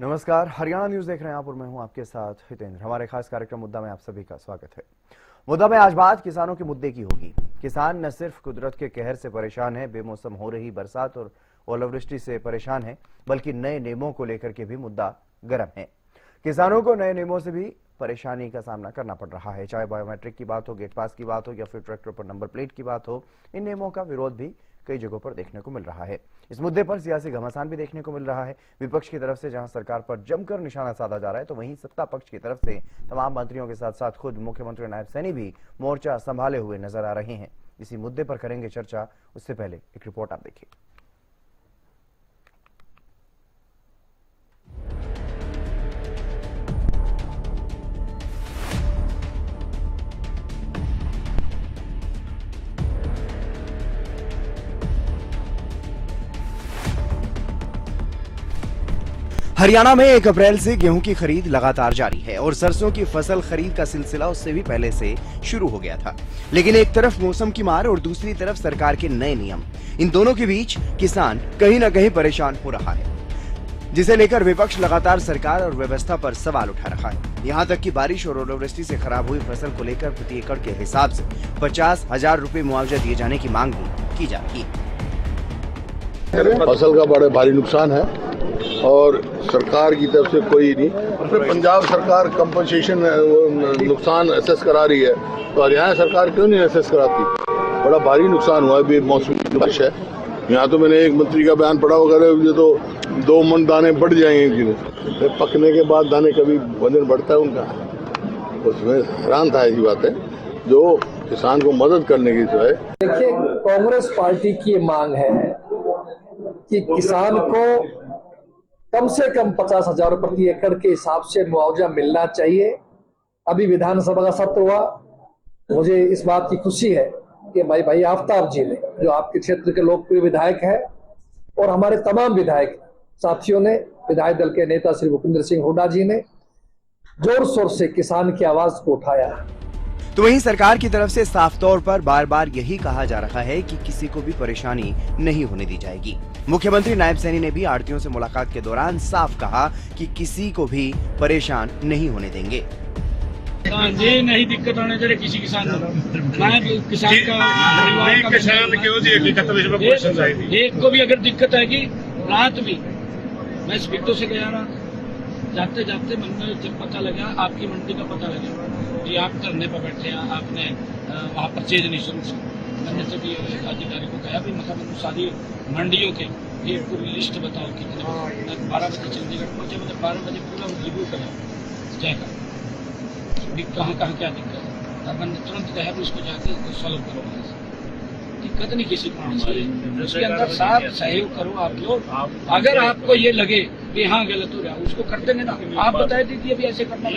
नमस्कार, हरियाणा न्यूज देख रहे हैं आप और मैं हूं आपके साथ हितेंद्र। हमारे खास कार्यक्रम मुद्दा में आप सभी का स्वागत है। मुद्दा में आज बात किसानों के मुद्दे की होगी। किसान न सिर्फ कुदरत के कहर से परेशान है, बेमौसम हो रही बरसात और ओलावृष्टि से परेशान है, बल्कि नए नियमों को लेकर के भी मुद्दा गर्म है। किसानों को नए नियमों से भी परेशानी का सामना करना पड़ रहा है, चाहे बायोमेट्रिक की बात हो, गेट पास की बात हो या फिर ट्रैक्टर पर नंबर प्लेट की बात हो। इन नियमों का विरोध भी कई जगहों पर देखने को मिल रहा है। इस मुद्दे पर सियासी घमासान भी देखने को मिल रहा है। विपक्ष की तरफ से जहां सरकार पर जमकर निशाना साधा जा रहा है, तो वहीं सत्ता पक्ष की तरफ से तमाम मंत्रियों के साथ साथ खुद मुख्यमंत्री नायब सैनी भी मोर्चा संभाले हुए नजर आ रहे हैं। इसी मुद्दे पर करेंगे चर्चा। उससे पहले एक रिपोर्ट आप देखिए। हरियाणा में 1 अप्रैल से गेहूं की खरीद लगातार जारी है और सरसों की फसल खरीद का सिलसिला उससे भी पहले से शुरू हो गया था। लेकिन एक तरफ मौसम की मार और दूसरी तरफ सरकार के नए नियम, इन दोनों के बीच किसान कहीं न कहीं परेशान हो रहा है, जिसे लेकर विपक्ष लगातार सरकार और व्यवस्था पर सवाल उठा रहा है। यहाँ तक कि बारिश और ओलावृष्टि से खराब हुई फसल को लेकर प्रति एकड़ के हिसाब से 50,000 रुपए मुआवजा दिए जाने की मांग भी की जा रही है। फसल का बड़ा भारी नुकसान है और सरकार की तरफ से कोई नहीं। पंजाब सरकार कंपनसेशन नुकसान असेस करा रही है, तो हरियाणा सरकार क्यों नहीं असेस कराती? बड़ा भारी नुकसान हुआ है, बेमौसमी बारिश है। यहाँ तो मैंने एक मंत्री का बयान पढ़ा, अगर ये तो 2 मन दाने बढ़ जाएंगे एक दिन। पकने के बाद दाने कभी वजन बढ़ता है उनका, उसमें हैरान था। ऐसी बात है जो किसान को मदद करने की जो है। देखिए, कांग्रेस पार्टी की मांग है कि किसान को कम से कम 50,000 प्रति एकड़ के हिसाब से मुआवजा मिलना चाहिए। अभी विधानसभा का सत्र हुआ, मुझे इस बात की खुशी है कि भाई आफ्ताब जी ने, जो आपके क्षेत्र के लोकप्रिय विधायक है, और हमारे तमाम विधायक साथियों ने, विधायक दल के नेता श्री भूपेंद्र सिंह हुड्डा जी ने जोर शोर से किसान की आवाज को उठाया। तो वहीं सरकार की तरफ से साफ तौर पर बार बार यही कहा जा रहा है कि किसी को भी परेशानी नहीं होने दी जाएगी। मुख्यमंत्री नायब सैनी ने भी आड़तियों से मुलाकात के दौरान साफ कहा कि किसी को भी परेशान नहीं होने देंगे। ये नहीं दिक्कत आने दे रहे किसी किसान को। किसान का किसान क्यों जी एक को भी अगर दिक्कत आएगी, रात भी मैं स्पीडो से गया रहा, जाते जाते मन में जब पता लगा, आपकी मंडी का पता लगा कि आप धरने पर बैठे हैं, आपने वहाँ परचेज नहीं शुरू, मैंने सभी अधिकारी को कहा भी मतलब सारी मंडियों के एक पूरी लिस्ट बताओ कितने। मैं 12 बजे चंडीगढ़ पहुंचे, मैंने 12 बजे पूरा रिव्यू करा जाएगा कहाँ क्या दिक्कत है, और मैंने तुरंत कहा भी इसको जाके सॉल्व करो। दिक्कत नहीं किसी को आनी चाहिए, उसके अंदर साथ सहयोग करो आप लोग। अगर आपको ये लगे कि हाँ गलत हो रहा है, उसको कर देंगे ना, आप बता दीजिए अभी ऐसे करना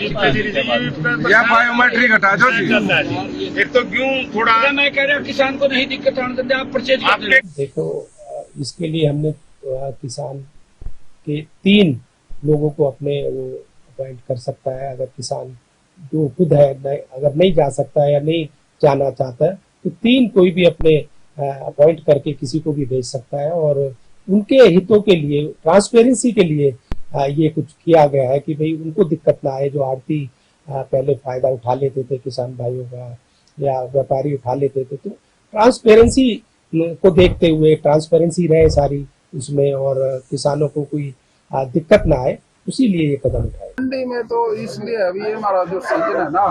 या बायोमेट्रिक हटा दो जी। एक तो क्यों थोड़ा मैं कह रहा हूँ किसान को नहीं दिक्कत आने देते, आप परचेज कर दें। देखो, इसके लिए हमने किसान के 3 लोगों को अपने वो अपॉइंट कर सकता है। अगर किसान जो खुद है अगर नहीं जा सकता है या नहीं जाना चाहता है, तो 3 कोई भी अपने अपॉइंट करके किसी को भी भेज सकता है। और उनके हितों के लिए, ट्रांसपेरेंसी के लिए ये कुछ किया गया है कि भाई उनको दिक्कत ना आए। जो आड़ती पहले फायदा उठा लेते थे किसान भाइयों का या व्यापारी उठा लेते थे, तो ट्रांसपेरेंसी को देखते हुए ट्रांसपेरेंसी रहे सारी उसमें और किसानों को कोई दिक्कत ना आए, इसीलिए ये कदम उठाया। मंडी में तो इसलिए अभी हमारा जो सीजन है ना,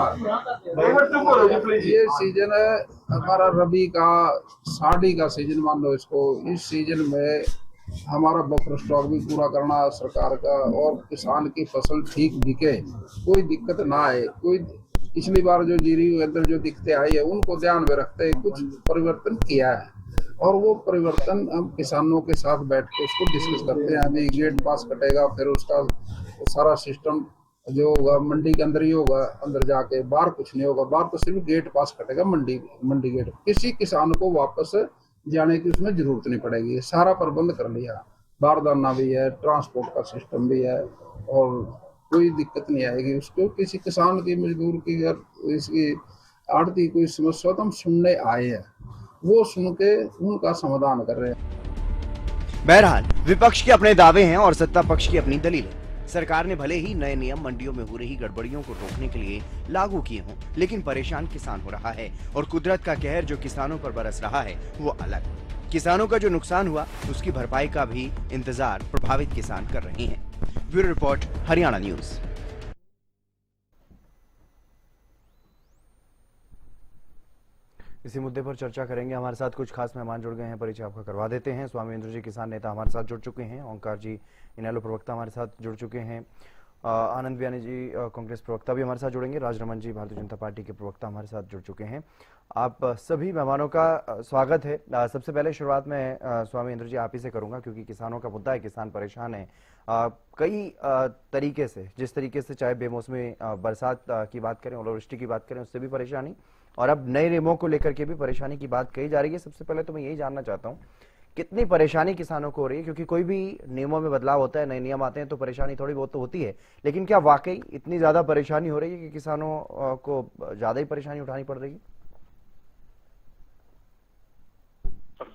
ये सीजन है हमारा रबी का, साड़ी का सीजन मान लो इसको। इस सीजन में हमारा बफर स्टॉक भी पूरा करना सरकार का, और किसान की फसल ठीक बिके, कोई दिक्कत ना आए। कोई पिछली बार जो जीरी के अंदर जो दिक्कतें आई है उनको ध्यान में रखते कुछ परिवर्तन किया है, और वो परिवर्तन हम किसानों के साथ बैठ के उसको डिस्कस करते हैं। अभी गेट पास कटेगा, फिर उसका सारा सिस्टम जो होगा मंडी के अंदर ही होगा, अंदर जाके बाहर कुछ नहीं होगा। बाहर तो सिर्फ गेट पास कटेगा, मंडी गेट। किसी किसान को वापस जाने की उसमें जरूरत नहीं पड़ेगी, सारा प्रबंध कर लिया। बारदाना भी है, ट्रांसपोर्ट का सिस्टम भी है, और कोई दिक्कत नहीं आएगी उसको। किसी किसान की, मजदूर की, अगर इसकी आड़ती कोई समस्या तो हम सुनने आए हैं, वो सुन के उनका समाधान कर रहे हैं। बहरहाल विपक्ष के अपने दावे हैं और सत्ता पक्ष की अपनी दलीलें। सरकार ने भले ही नए नियम मंडियों में हो रही गड़बड़ियों को रोकने के लिए लागू किए हों, लेकिन परेशान किसान हो रहा है और कुदरत का कहर जो किसानों पर बरस रहा है वो अलग। किसानों का जो नुकसान हुआ उसकी भरपाई का भी इंतजार प्रभावित किसान कर रहे हैं। Bureau report, Haryana news. इसी मुद्दे पर चर्चा करेंगे। हमारे साथ कुछ खास मेहमान जुड़ गए हैं, परिचय आपका करवा देते हैं। स्वामी इंद्र जी किसान नेता हमारे साथ जुड़ चुके हैं। ओंकार जी इनेलो प्रवक्ता हमारे साथ जुड़ चुके हैं। आनंद बियानी जी कांग्रेस प्रवक्ता भी हमारे साथ जुड़ेंगे। राजरमन जी भारतीय जनता पार्टी के प्रवक्ता हमारे साथ जुड़ चुके हैं। आप सभी मेहमानों का स्वागत है। सबसे पहले शुरुआत में स्वामी इंद्र जी आप ही से करूंगा, क्योंकि किसानों का मुद्दा है, किसान परेशान है कई तरीके से। जिस तरीके से चाहे बेमौसमी बरसात की बात करें, ओलावृष्टि की बात करें, उससे भी परेशानी, और अब नए नियमों को लेकर के भी परेशानी की बात कही जा रही है। सबसे पहले तो मैं यही जानना चाहता हूँ, कितनी परेशानी किसानों को हो रही है? क्योंकि कोई भी नियमों में बदलाव होता है, नए नियम आते हैं तो परेशानी थोड़ी बहुत तो होती है, लेकिन क्या वाकई इतनी ज्यादा परेशानी हो रही है कि किसानों को ज्यादा ही परेशानी उठानी पड़ रही है?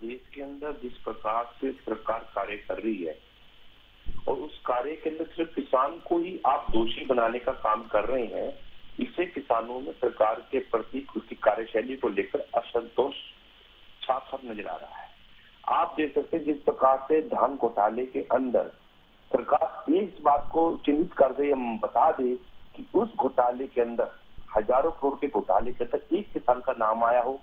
देश के अंदर जिस प्रकार से सरकार कार्य कर रही है और उस कार्य के अंदर सिर्फ किसान को ही आप दोषी बनाने का काम कर रहे हैं, इससे किसानों में सरकार के प्रति उसकी कार्यशैली को लेकर असंतोष साफ साफ नजर आ रहा है। आप देख सकते हैं जिस प्रकार से धान घोटाले के अंदर सरकार इस बात को चिन्हित कर दे, हम बता दे कि उस घोटाले के अंदर हजारों करोड़ के घोटाले के अंदर एक किसान का नाम आया हो,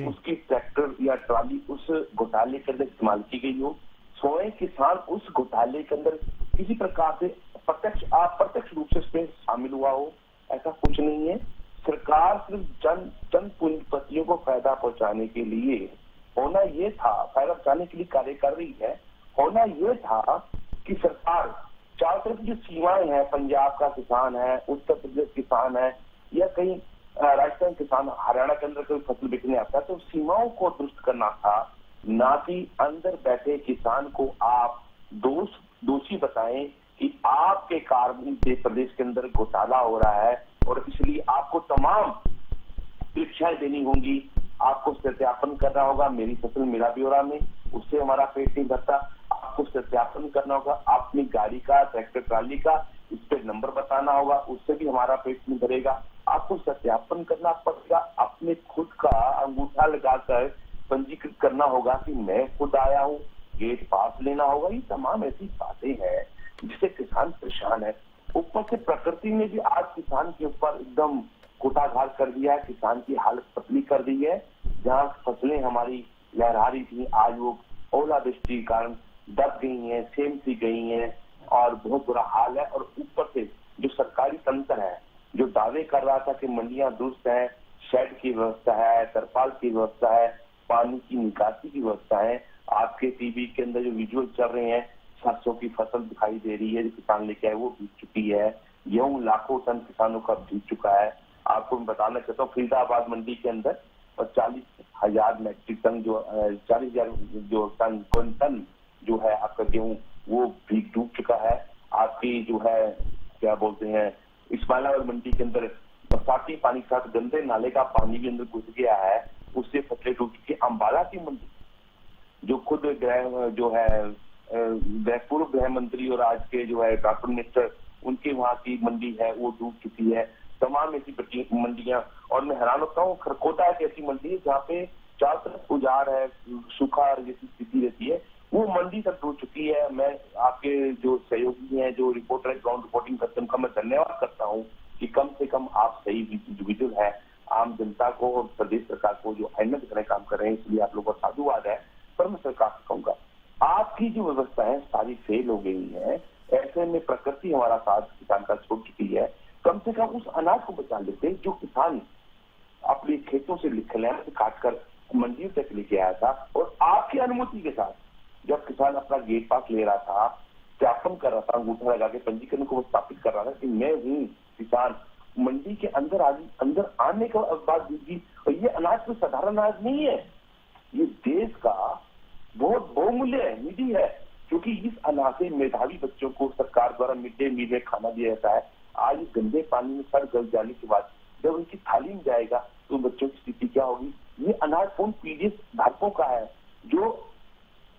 उसकी ट्रैक्टर या ट्राली उस घोटाले के अंदर इस्तेमाल की गई हो, स्वयं किसान उस घोटाले के अंदर किसी प्रकार से प्रत्यक्ष अप्रत्यक्ष रूप से इसमें शामिल हुआ हो, ऐसा कुछ नहीं है। सरकार सिर्फ जन पूंजीपतियों को फायदा पहुंचाने के लिए होना ये था, फायदा पहुंचाने के लिए कार्य कर रही है। होना ये था कि सरकार चारों तरफ जो सीमाएं हैं, पंजाब का किसान है, उत्तर प्रदेश किसान है, या कहीं राजस्थान किसान हरियाणा के अंदर कोई फसल बिकने आता है, तो सीमाओं को दुरुस्त करना था, ना कि अंदर बैठे किसान को आप दोषी बताएं कि आपके कारण प्रदेश के अंदर घोटाला हो रहा है और इसलिए आपको तमाम शिक्षाएं देनी होंगी, आपको सत्यापन करना होगा। मेरी फसल मेरा ब्यौरा में, उससे हमारा पेट नहीं भरता। आपको सत्यापन करना होगा अपनी गाड़ी का, ट्रैक्टर ट्राली का, इस पे नंबर बताना होगा, उससे भी हमारा पेट नहीं भरेगा। आपको सत्यापन करना पड़ेगा, अपने खुद का अंगूठा लगाकर पंजीकृत करना होगा कि मैं खुद आया हूँ, गेट पास लेना होगा। ये तमाम ऐसी बातें हैं जिससे किसान परेशान है। ऊपर से प्रकृति ने भी आज किसान के ऊपर एकदम कुटाघात कर दिया है, किसान की हालत पतली कर दी है। जहाँ फसलें हमारी लहरा रही थी, आज वो ओलावृष्टि के कारण दब गई हैं, सेम सी गई हैं और बहुत बुरा हाल है। और ऊपर से जो सरकारी तंत्र है, जो दावे कर रहा था कि मंडियां दुरुस्त है, शेड की व्यवस्था है, तरपाल की व्यवस्था है, पानी की निकासी की व्यवस्था है, आपके टीवी के अंदर जो विजुअल चल रहे हैं, सरसों की फसल दिखाई दे रही है, जो किसान लेके आए वो बीत चुकी है, गेहूं लाखों टन किसानों का बीत चुका है। आपको मैं बताना चाहता हूँ फरीदाबाद मंडी के अंदर 40,000 मैट्रिक टन जो 40,000 जो टन जो है आपका गेहूं वो भी डूब चुका है। आपकी जो है क्या बोलते हैं इस्माइलाबाद मंडी के अंदर बरसाती पानी के साथ गंदे नाले का पानी भी अंदर घुस गया है, उससे फसलें डूब चुकी है। अम्बाला की मंडी जो खुद पूर्व गृह मंत्री और आज के जो है ट्रांसपोर्ट मिनिस्टर उनके वहाँ की मंडी है वो डूब चुकी है। तमाम ऐसी मंडियां, और मैं हैरान होता हूँ खरकोटा एक ऐसी मंडी है जहाँ पे चारों तरफ उजाड़ है, सूखा जैसी स्थिति रहती है, वो मंडी तक डूब चुकी है। मैं आपके जो सहयोगी हैं, जो रिपोर्टर ग्राउंड रिपोर्टिंग करते हैं, उनका मैं धन्यवाद करता हूँ कि कम से कम आप सही विजुअल है आम जनता को और प्रदेश सरकार को जो अहमियत दिखाने काम कर रहे हैं, इसलिए आप लोगों का साधुवाद है। पर मैं सरकार से कहूंगा आपकी जो व्यवस्था है सारी फेल हो गई है। ऐसे में प्रकृति हमारा साथ किसान का छोड़ चुकी है। कम से कम उस अनाज को बचा लेते जो किसान अपने खेतों से खलिहान से काटकर मंडियों तक लेके आया था, और आपकी अनुमति के साथ जब किसान अपना गेट पास ले रहा था, सत्यापन कर रहा था, अंगूठा लगा के पंजीकरण को स्थापित कर रहा था कि मैं हूँ किसान, मंडी के अंदर आने के बाद दीजिए। और ये अनाज कोई साधारण अनाज नहीं है, ये देश का बहुत बहुमूल्य निधि है, क्योंकि इस अनाज से मेधावी बच्चों को सरकार द्वारा मिड डे मील में खाना दिया जाता है। आज गंदे पानी में सड़ गल जाने के बाद जब उनकी थाली में जाएगा तो बच्चों की स्थिति क्या होगी? ये अनाज उन पीडीएस धारकों का है, जो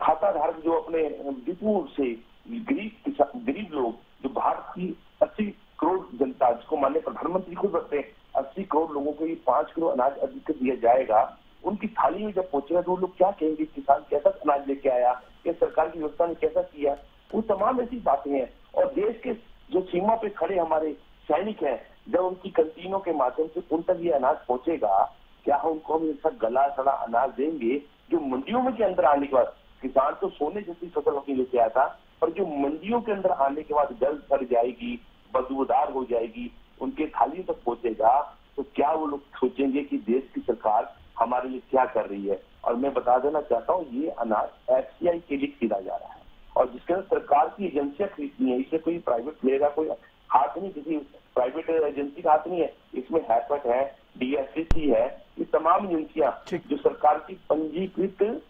खाता धारक जो अपने डिपो से गरीब लोग जो भारत की 80 करोड़ जनता, जिसको माननीय प्रधानमंत्री खुद बताते हैं 80 करोड़ लोगों को ये 5 किलो अनाज अधिक दिया जाएगा, उनकी थाली में जब पहुंचेगा तो वो लोग क्या कहेंगे, किसान कैसा अनाज लेके आया, या सरकार की व्यवस्था ने कैसा किया। वो तमाम ऐसी बातें हैं। और देश के जो सीमा पे खड़े हमारे सैनिक हैं, जब उनकी कंटीनों के माध्यम से उन तक ये अनाज पहुंचेगा, क्या उनको हम ऐसा गला सड़ा अनाज देंगे जो मंडियों में के अंदर आने के बाद, किसान तो सोने जैसी फसल अपनी लेके आया था, पर जो मंडियों के अंदर आने के बाद जल्द सड़ जाएगी, बदबूदार हो जाएगी, उनके थाली तक पहुंचेगा, तो क्या वो लोग सोचेंगे कि देश की सरकार हमारे लिए क्या कर रही है। और मैं बता देना चाहता हूँ, ये अनाज FCI के लिए खरीदा जा रहा है और जिसके अंदर सरकार की एजेंसियां खरीदनी है। इसे कोई प्राइवेट प्लेयर का कोई हाथ नहीं, किसी प्राइवेट एजेंसी का हाथ नहीं है। इसमें हैफेड है, DFCC है, ये तमाम एजेंसियां जो सरकार की पंजीकृत,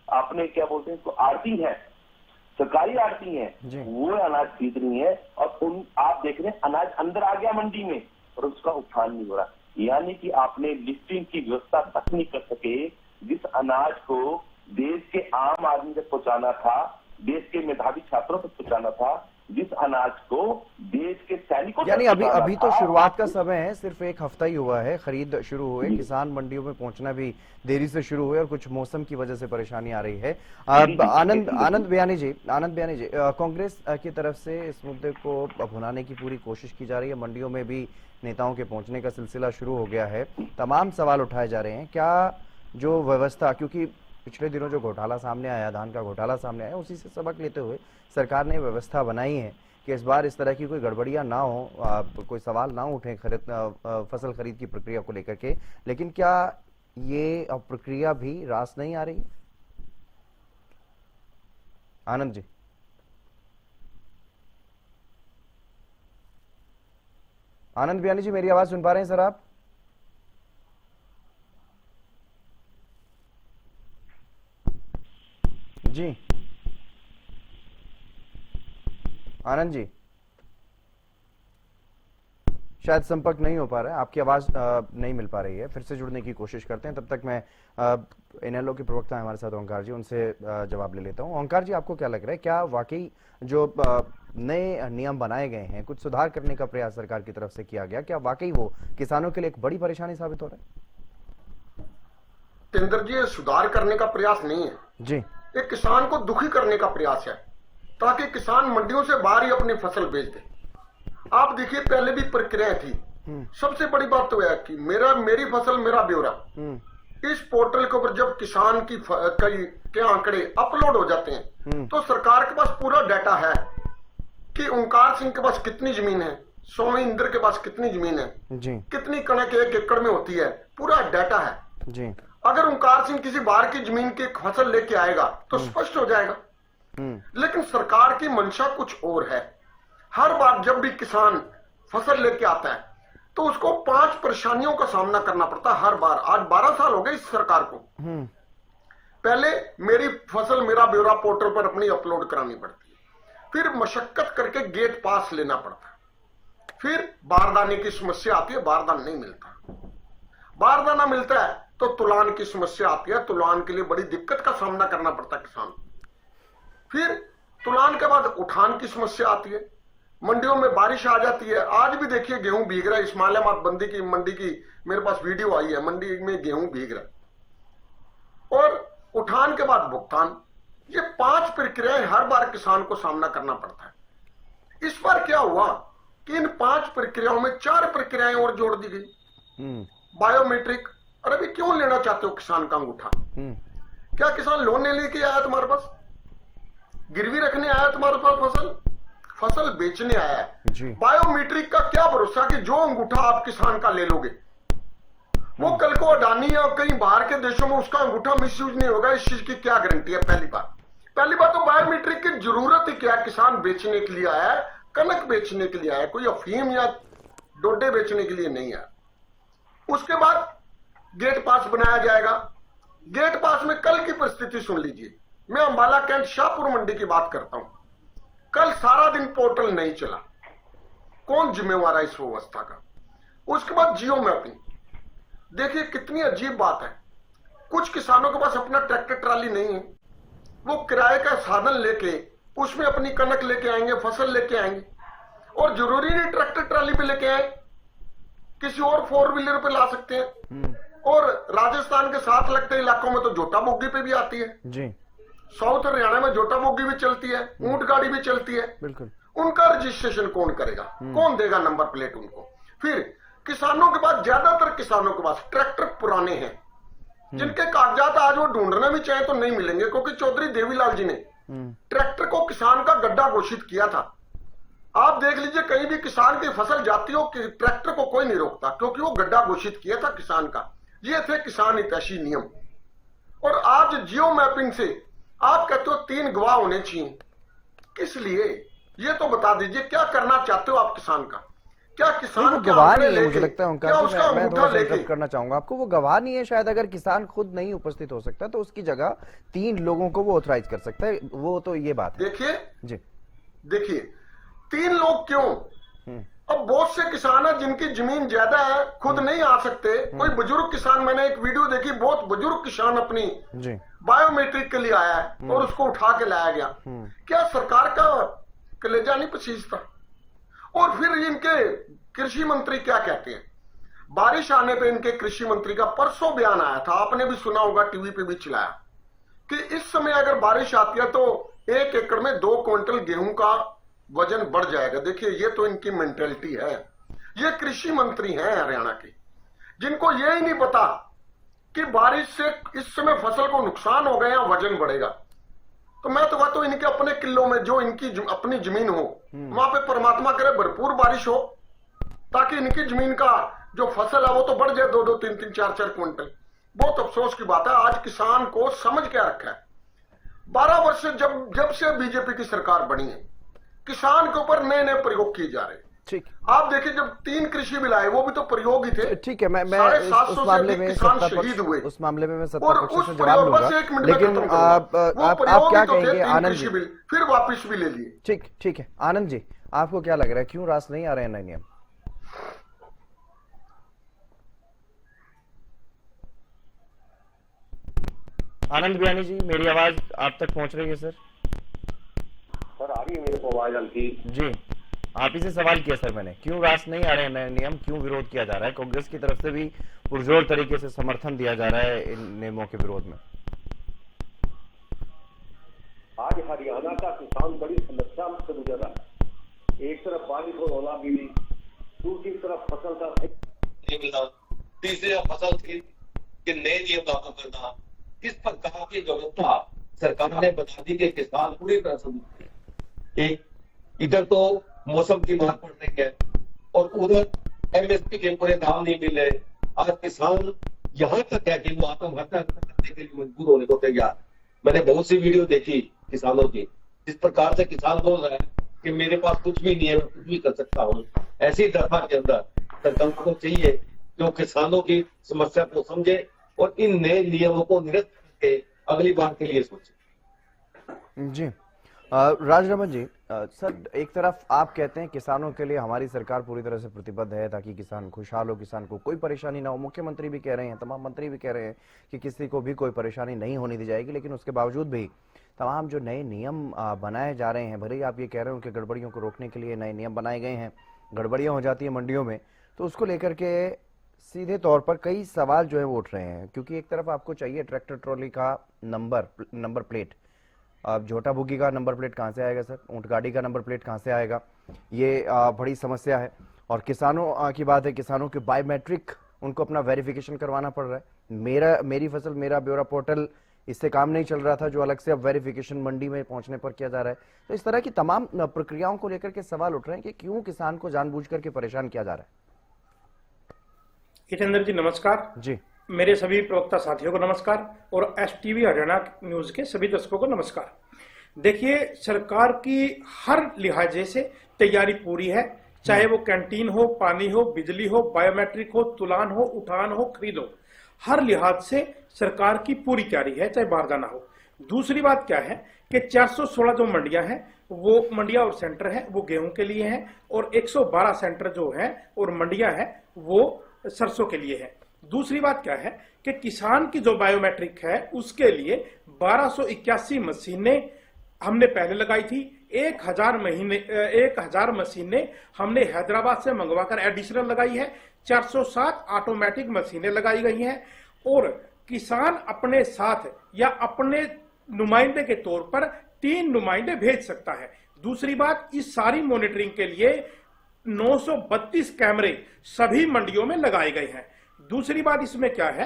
आपने क्या बोलते हैं इसको, आड़ती है, सरकारी आड़ती है, वो अनाज खरीद रही है। और आप देख रहे हैं अनाज अंदर आ गया मंडी में और उसका उत्थान नहीं हो रहा। यानी कि आपने लिस्टिंग की व्यवस्था तक नहीं कर सके। जिस अनाज को देश के आम आदमी तक पहुंचाना था, देश के मेधावी छात्रों तक पहुंचाना था, जिस अनाज को देश के सैनिकों, यानी अभी तो शुरुआत का समय है, सिर्फ एक हफ्ता ही हुआ है, खरीद शुरू हुए, किसान मंडियों में पहुंचना भी देरी से शुरू हुए और कुछ मौसम की वजह से परेशानी आ रही है। आनंद बयानी जी, कांग्रेस की तरफ से इस मुद्दे को भुनाने की पूरी कोशिश की जा रही है। मंडियों में भी नेताओं के पहुंचने का सिलसिला शुरू हो गया है, तमाम सवाल उठाए जा रहे हैं। क्या जो व्यवस्था, क्योंकि पिछले दिनों जो घोटाला सामने आया, धान का घोटाला सामने आया, उसी से सबक लेते हुए सरकार ने व्यवस्था बनाई है कि इस बार इस तरह की कोई गड़बड़ियां ना हो, कोई सवाल ना उठे फसल खरीद की प्रक्रिया को लेकर के। लेकिन क्या ये प्रक्रिया भी रास नहीं आ रही? आनंद जी, आनंद बयानी जी, मेरी आवाज सुन पा रहे हैं सर आप? जी आनंद जी, शायद संपर्क नहीं हो पा रहा है, आपकी आवाज नहीं मिल पा रही है। फिर से जुड़ने की कोशिश करते हैं, तब तक मैं इनेलो के प्रवक्ता हैं हमारे साथ ओंकार जी, उनसे जवाब ले लेता हूं। ओंकार जी, आपको क्या लग रहा है, क्या वाकई जो नए नियम बनाए गए हैं, कुछ सुधार करने का प्रयास सरकार की तरफ से किया गया, क्या वाकई वो किसानों के लिए एक बड़ी परेशानी साबित हो रहा है? केंद्र जी, ये सुधार करने का प्रयास नहीं है जी, ये किसान को दुखी करने का प्रयास है, ताकि किसान मंडियों से बाहर ही अपनी फसल बेच दे। आप देखिए, पहले भी प्रक्रियाएं थी। सबसे बड़ी बात तो है कि मेरी फसल मेरा ब्यौरा, इस पोर्टल के ऊपर जब किसान की के आंकड़े अपलोड हो जाते हैं तो सरकार के पास पूरा डाटा है कि ओंकार सिंह के पास कितनी जमीन है, स्वामी इंद्र के पास कितनी जमीन है जी, कितनी कणक 1 एकड़ में होती है, पूरा डाटा है जी। अगर ओंकार सिंह किसी बाहर की जमीन की फसल लेके आएगा तो स्पष्ट हो जाएगा। लेकिन सरकार की मंशा कुछ और है। हर बार जब भी किसान फसल लेके आता है तो उसको 5 परेशानियों का सामना करना पड़ता है हर बार। आज 12 साल हो गए इस सरकार को। पहले मेरी फसल मेरा ब्यौरा पोर्टल पर अपनी अपलोड करानी पड़ती है, फिर मशक्कत करके गेट पास लेना पड़ता है, फिर बारदाने की समस्या आती है, बारदाना नहीं मिलता, बारदाना मिलता है तो तुलान की समस्या आती है, तुलान के लिए बड़ी दिक्कत का सामना करना पड़ता है किसान। फिर तुलान के बाद उठान की समस्या आती है, मंडियों में बारिश आ जाती है। आज भी देखिए गेहूं भीग रहा है, इस्माइलाबाद मंडी की मेरे पास वीडियो आई है, मंडी में गेहूं भीग रहा है। और उठान के बाद भुगतान, ये 5 प्रक्रियाएं हर बार किसान को सामना करना पड़ता है। इस बार क्या हुआ कि इन 5 प्रक्रियाओं में 4 प्रक्रियाएं और जोड़ दी गई। बायोमेट्रिक, अरे भी क्यों लेना चाहते हो किसान का अंगूठा? क्या किसान लोन नहीं लेके आया तुम्हारे पास, गिरवी रखने आया तुम्हारे पास, फसल बेचने आया है। बायोमेट्रिक का क्या भरोसा कि जो अंगूठा आप किसान का ले लोगे वो कल को अडानी या कहीं बाहर के देशों में उसका अंगूठा मिसयूज नहीं होगा, इस चीज की क्या गारंटी है? पहली बात तो बायोमेट्रिक की जरूरत ही क्या? किसान बेचने के लिए आया है, कनक बेचने के लिए आया है, कोई अफीम या डोडे बेचने के लिए नहीं आया। उसके बाद गेट पास बनाया जाएगा। गेट पास में कल की परिस्थिति सुन लीजिए, मैं अंबाला कैंट शाहपुर मंडी की बात करता हूं। कल सारा दिन पोर्टल नहीं चला, कौन जिम्मेवार है इस व्यवस्था का? उसके बाद जियो मैपिंग, देखिए कितनी अजीब बात है। कुछ किसानों के पास अपना ट्रैक्टर ट्राली नहीं है, वो किराए का साधन लेके उसमें अपनी कनक लेके आएंगे, फसल लेके आएंगे, और जरूरी नहीं ट्रैक्टर ट्राली पे लेके आए, किसी और 4 व्हीलर पे ला सकते हैं। और राजस्थान के साथ लगते इलाकों में तो जोटा बोगी पे भी आती है जी, साउथ हरियाणा में जोटा बोगी भी चलती है, ऊंट गाड़ी भी चलती है। बिल्कुल। उनका रजिस्ट्रेशन कौन करेगा, कौन देगा नंबर प्लेट उनको? फिर किसानों के पास, ज्यादातर किसानों के पास ट्रैक्टर पुराने हैं, जिनके कागजात आज वो ढूंढने भी चाहे तो नहीं मिलेंगे, क्योंकि चौधरी देवीलाल जी ने ट्रैक्टर को किसान का गड्ढा घोषित किया था। आप देख लीजिए, कहीं भी किसान की फसल जाती हो कि ट्रैक्टर को कोई नहीं रोकता, क्योंकि वो गड्ढा घोषित किया था किसान का। ये थे किसान हितैषी नियम। और आज जियो मैपिंग से आप कहते हो 3 गवाह होने चाहिए, किस लिए? ये तो बता दीजिए, क्या करना चाहते हो आप किसान का? क्या किसान गवाह नहीं है? मुझे लगता है मैं थोड़ा सा इंटरप्ट करना चाहूंगा आपको, वो गवाह नहीं है शायद। अगर किसान खुद नहीं उपस्थित हो सकता तो उसकी जगह 3 लोगों को वो ऑथराइज कर सकता है, वो तो ये बात है। देखिए 3 लोग क्यों? अब बहुत से किसान है जिनकी जमीन ज्यादा है, खुद नहीं आ सकते। कोई बुजुर्ग किसान, मैंने एक वीडियो देखी, बहुत बुजुर्ग किसान अपनी बायोमेट्रिक के लिए आया है और उसको उठा के लाया गया। क्या सरकार का कलेजा नहीं पसीजता? और फिर इनके कृषि मंत्री क्या कहते हैं? बारिश आने पे इनके कृषि मंत्री का परसों बयान आया था, आपने भी सुना होगा, टीवी पे भी चलाया, कि इस समय अगर बारिश आती है तो 1 एकड़ में 2 क्विंटल गेहूं का वजन बढ़ जाएगा। देखिए, ये तो इनकी मेंटेलिटी है। ये कृषि मंत्री हैं हरियाणा के, जिनको ये ही नहीं पता कि बारिश से इस समय फसल को नुकसान हो गया या वजन बढ़ेगा। तो मैं तो कहता हूं, इनके अपने किलों में जो इनकी अपनी जमीन हो, वहां पे परमात्मा करे भरपूर बारिश हो, ताकि इनकी जमीन का जो फसल है वो तो बढ़ जाए 2-2, 3-3, 4-4 क्विंटल। बहुत अफसोस की बात है, आज किसान को समझ क्या रखा है। 12 वर्ष से जब से बीजेपी की सरकार बनी है, किसान के ऊपर नए नए प्रयोग किए जा रहे हैं। ठीक, आप देखिए, जब 3 कृषि बिल आए, वो भी तो प्रयोग ही थे। ठीक है, मैं उस मामले में शहीद हुए, उस मामले में मैं सत्ता पक्ष से जवाब लूंगा, लेकिन आप क्या कहेंगे आनंद जी? फिर वापस भी ले लिए। ठीक है आनंद जी, आपको क्या लग रहा है, क्यों रास नहीं आ रहे हैं नए नियम? आनंद ज्ञानी जी, मेरी आवाज आप तक पहुंच रही है सर? सर आ रही है मेरे को आवाज हल्की जी। आप ही से सवाल किया सर मैंने, क्यों रास नहीं आ रहे हैं नए नियम, क्यों विरोध किया जा रहा है? कांग्रेस की तरफ से भी पुरजोर तरीके से समर्थन दिया जा रहा है इन नियमों के विरोध में। आज हरियाणा का किसान बड़ी समस्या से गुजर रहा है। एक तरफ बारिश और ओलावृष्टि, दूसरी तरफ फसल का नहीं मिलना, तीसरी फसल के नए नियम लागू करना। किस प्रकार की व्यवस्था सरकार ने बता दी कि किसान पूरी तरह से एक इधर तो मौसम की मार पड़ रही है और उधर एमएसपी के पूरे दाम नहीं मिल रहे। आज किसान यहाँ तक है कि वो आत्महत्या करने के लिए मजबूर होने को तैयार। मैंने बहुत सी वीडियो देखी किसानों की, जिस प्रकार से किसान बोल रहा है कि मेरे पास कुछ भी नहीं है, मैं कुछ भी कर सकता हूँ। ऐसी दफा के अंदर सरकार को चाहिए जो किसानों की समस्या को समझे और इन नए नियमों को निरस्त करके अगली बार के लिए सोचे। जी राजरमन जी, सर एक तरफ आप कहते हैं किसानों के लिए हमारी सरकार पूरी तरह से प्रतिबद्ध है ताकि किसान खुशहाल हो, किसान को कोई परेशानी ना हो। मुख्यमंत्री भी कह रहे हैं, तमाम मंत्री भी कह रहे हैं कि किसी को भी कोई परेशानी नहीं होने दी जाएगी, लेकिन उसके बावजूद भी तमाम जो नए नियम बनाए जा रहे हैं, भले ही आप ये कह रहे हो कि गड़बड़ियों को रोकने के लिए नए नियम बनाए गए हैं, गड़बड़ियाँ हो जाती है मंडियों में, तो उसको लेकर के सीधे तौर पर कई सवाल जो है वो उठ रहे हैं। क्योंकि एक तरफ आपको चाहिए ट्रैक्टर ट्रॉली का नंबर प्लेट, अब झोटा बुग्गी का नंबर प्लेट कहाँ से आएगा सर? ऊंट गाड़ी का नंबर प्लेट कहाँ से आएगा? ये बड़ी समस्या है। और किसानों की बात है, किसानों के बायोमेट्रिक उनको अपना वेरिफिकेशन करवाना पड़ रहा है। मेरी फसल मेरा ब्यौरा पोर्टल इससे काम नहीं चल रहा था, जो अलग से अब वेरिफिकेशन मंडी में पहुंचने पर किया जा रहा है। तो इस तरह की तमाम प्रक्रियाओं को लेकर के सवाल उठ रहे हैं कि क्यों किसान को जानबूझ करके परेशान किया जा रहा है। हितेंद्र जी नमस्कार जी, मेरे सभी प्रवक्ता साथियों को नमस्कार और एसटीवी हरियाणा न्यूज के सभी दर्शकों को नमस्कार। देखिए, सरकार की हर लिहाजे से तैयारी पूरी है, चाहे वो कैंटीन हो, पानी हो, बिजली हो, बायोमेट्रिक हो, तुलान हो, उठान हो, खरीद हो, हर लिहाज से सरकार की पूरी तैयारी है, चाहे बाहर जाना हो। दूसरी बात क्या है कि 416 जो मंडियां हैं, वो मंडियां और सेंटर है वो गेहूं के लिए हैं, और 112 सेंटर जो है और मंडियां हैं वो सरसों के लिए है। दूसरी बात क्या है कि किसान की जो बायोमेट्रिक है उसके लिए 1281 मशीनें हमने पहले लगाई थी। 1000 मशीनें हमने हैदराबाद से मंगवाकर एडिशनल लगाई है। 407 ऑटोमेटिक मशीनें लगाई गई हैं और किसान अपने साथ या अपने नुमाइंदे के तौर पर 3 नुमाइंदे भेज सकता है। दूसरी बात, इस सारी मॉनिटरिंग के लिए 932 कैमरे सभी मंडियों में लगाए गए हैं। दूसरी बात इसमें क्या है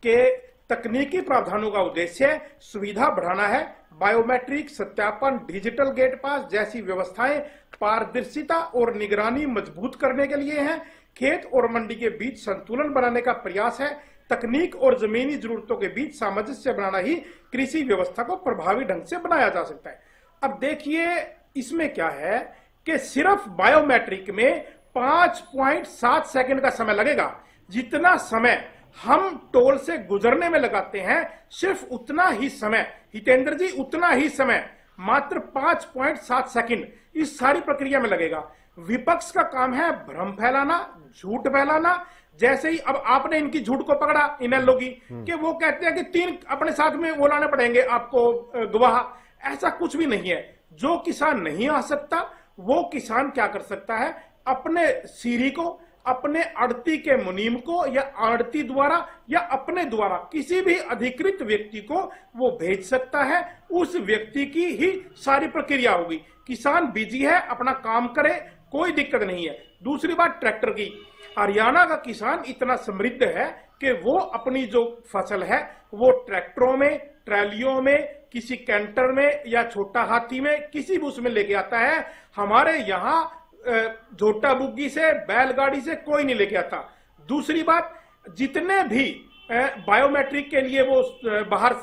कि तकनीकी प्रावधानों का उद्देश्य सुविधा बढ़ाना है। बायोमेट्रिक सत्यापन, डिजिटल गेट पास जैसी व्यवस्थाएं पारदर्शिता और निगरानी मजबूत करने के लिए हैं। खेत और मंडी के बीच संतुलन बनाने का प्रयास है। तकनीक और जमीनी जरूरतों के बीच सामंजस्य बनाना ही कृषि व्यवस्था को प्रभावी ढंग से बनाया जा सकता है। अब देखिए इसमें क्या है कि सिर्फ बायोमेट्रिक में 5.7 सेकंड का समय लगेगा। जितना समय हम टोल से गुजरने में लगाते हैं, सिर्फ उतना ही समय, हितेंद्र जी, उतना ही समय, मात्र 5.7 सेकंड इस सारी प्रक्रिया में लगेगा। विपक्ष का काम है भ्रम फैलाना, झूठ फैलाना। जैसे ही अब आपने इनकी झूठ को पकड़ा, इनेलो की, कि वो कहते हैं कि 3 अपने साथ में वो लाने पड़ेंगे आपको गवाह। ऐसा कुछ भी नहीं है। जो किसान नहीं आ सकता वो किसान क्या कर सकता है, अपने सीरी को, अपने आड़ती के मुनीम को या आड़ती द्वारा या अपने द्वारा किसी भी अधिकृत व्यक्ति को वो भेज सकता है। उस व्यक्ति की ही सारी प्रक्रिया होगी। किसान बिजी है, अपना काम करे, कोई दिक्कत नहीं है। दूसरी बात ट्रैक्टर की, हरियाणा का किसान इतना समृद्ध है कि वो अपनी जो फसल है वो ट्रैक्टरों में, ट्रैलियों में, किसी कैंटर में या छोटा हाथी में, किसी भी उसमें लेके आता है। हमारे यहाँ झोटा बुग्गी से, बैलगाड़ी से कोई नहीं लेके आता। दूसरी बात, जितने भी बायोमेट्रिक के लिए वो बाहर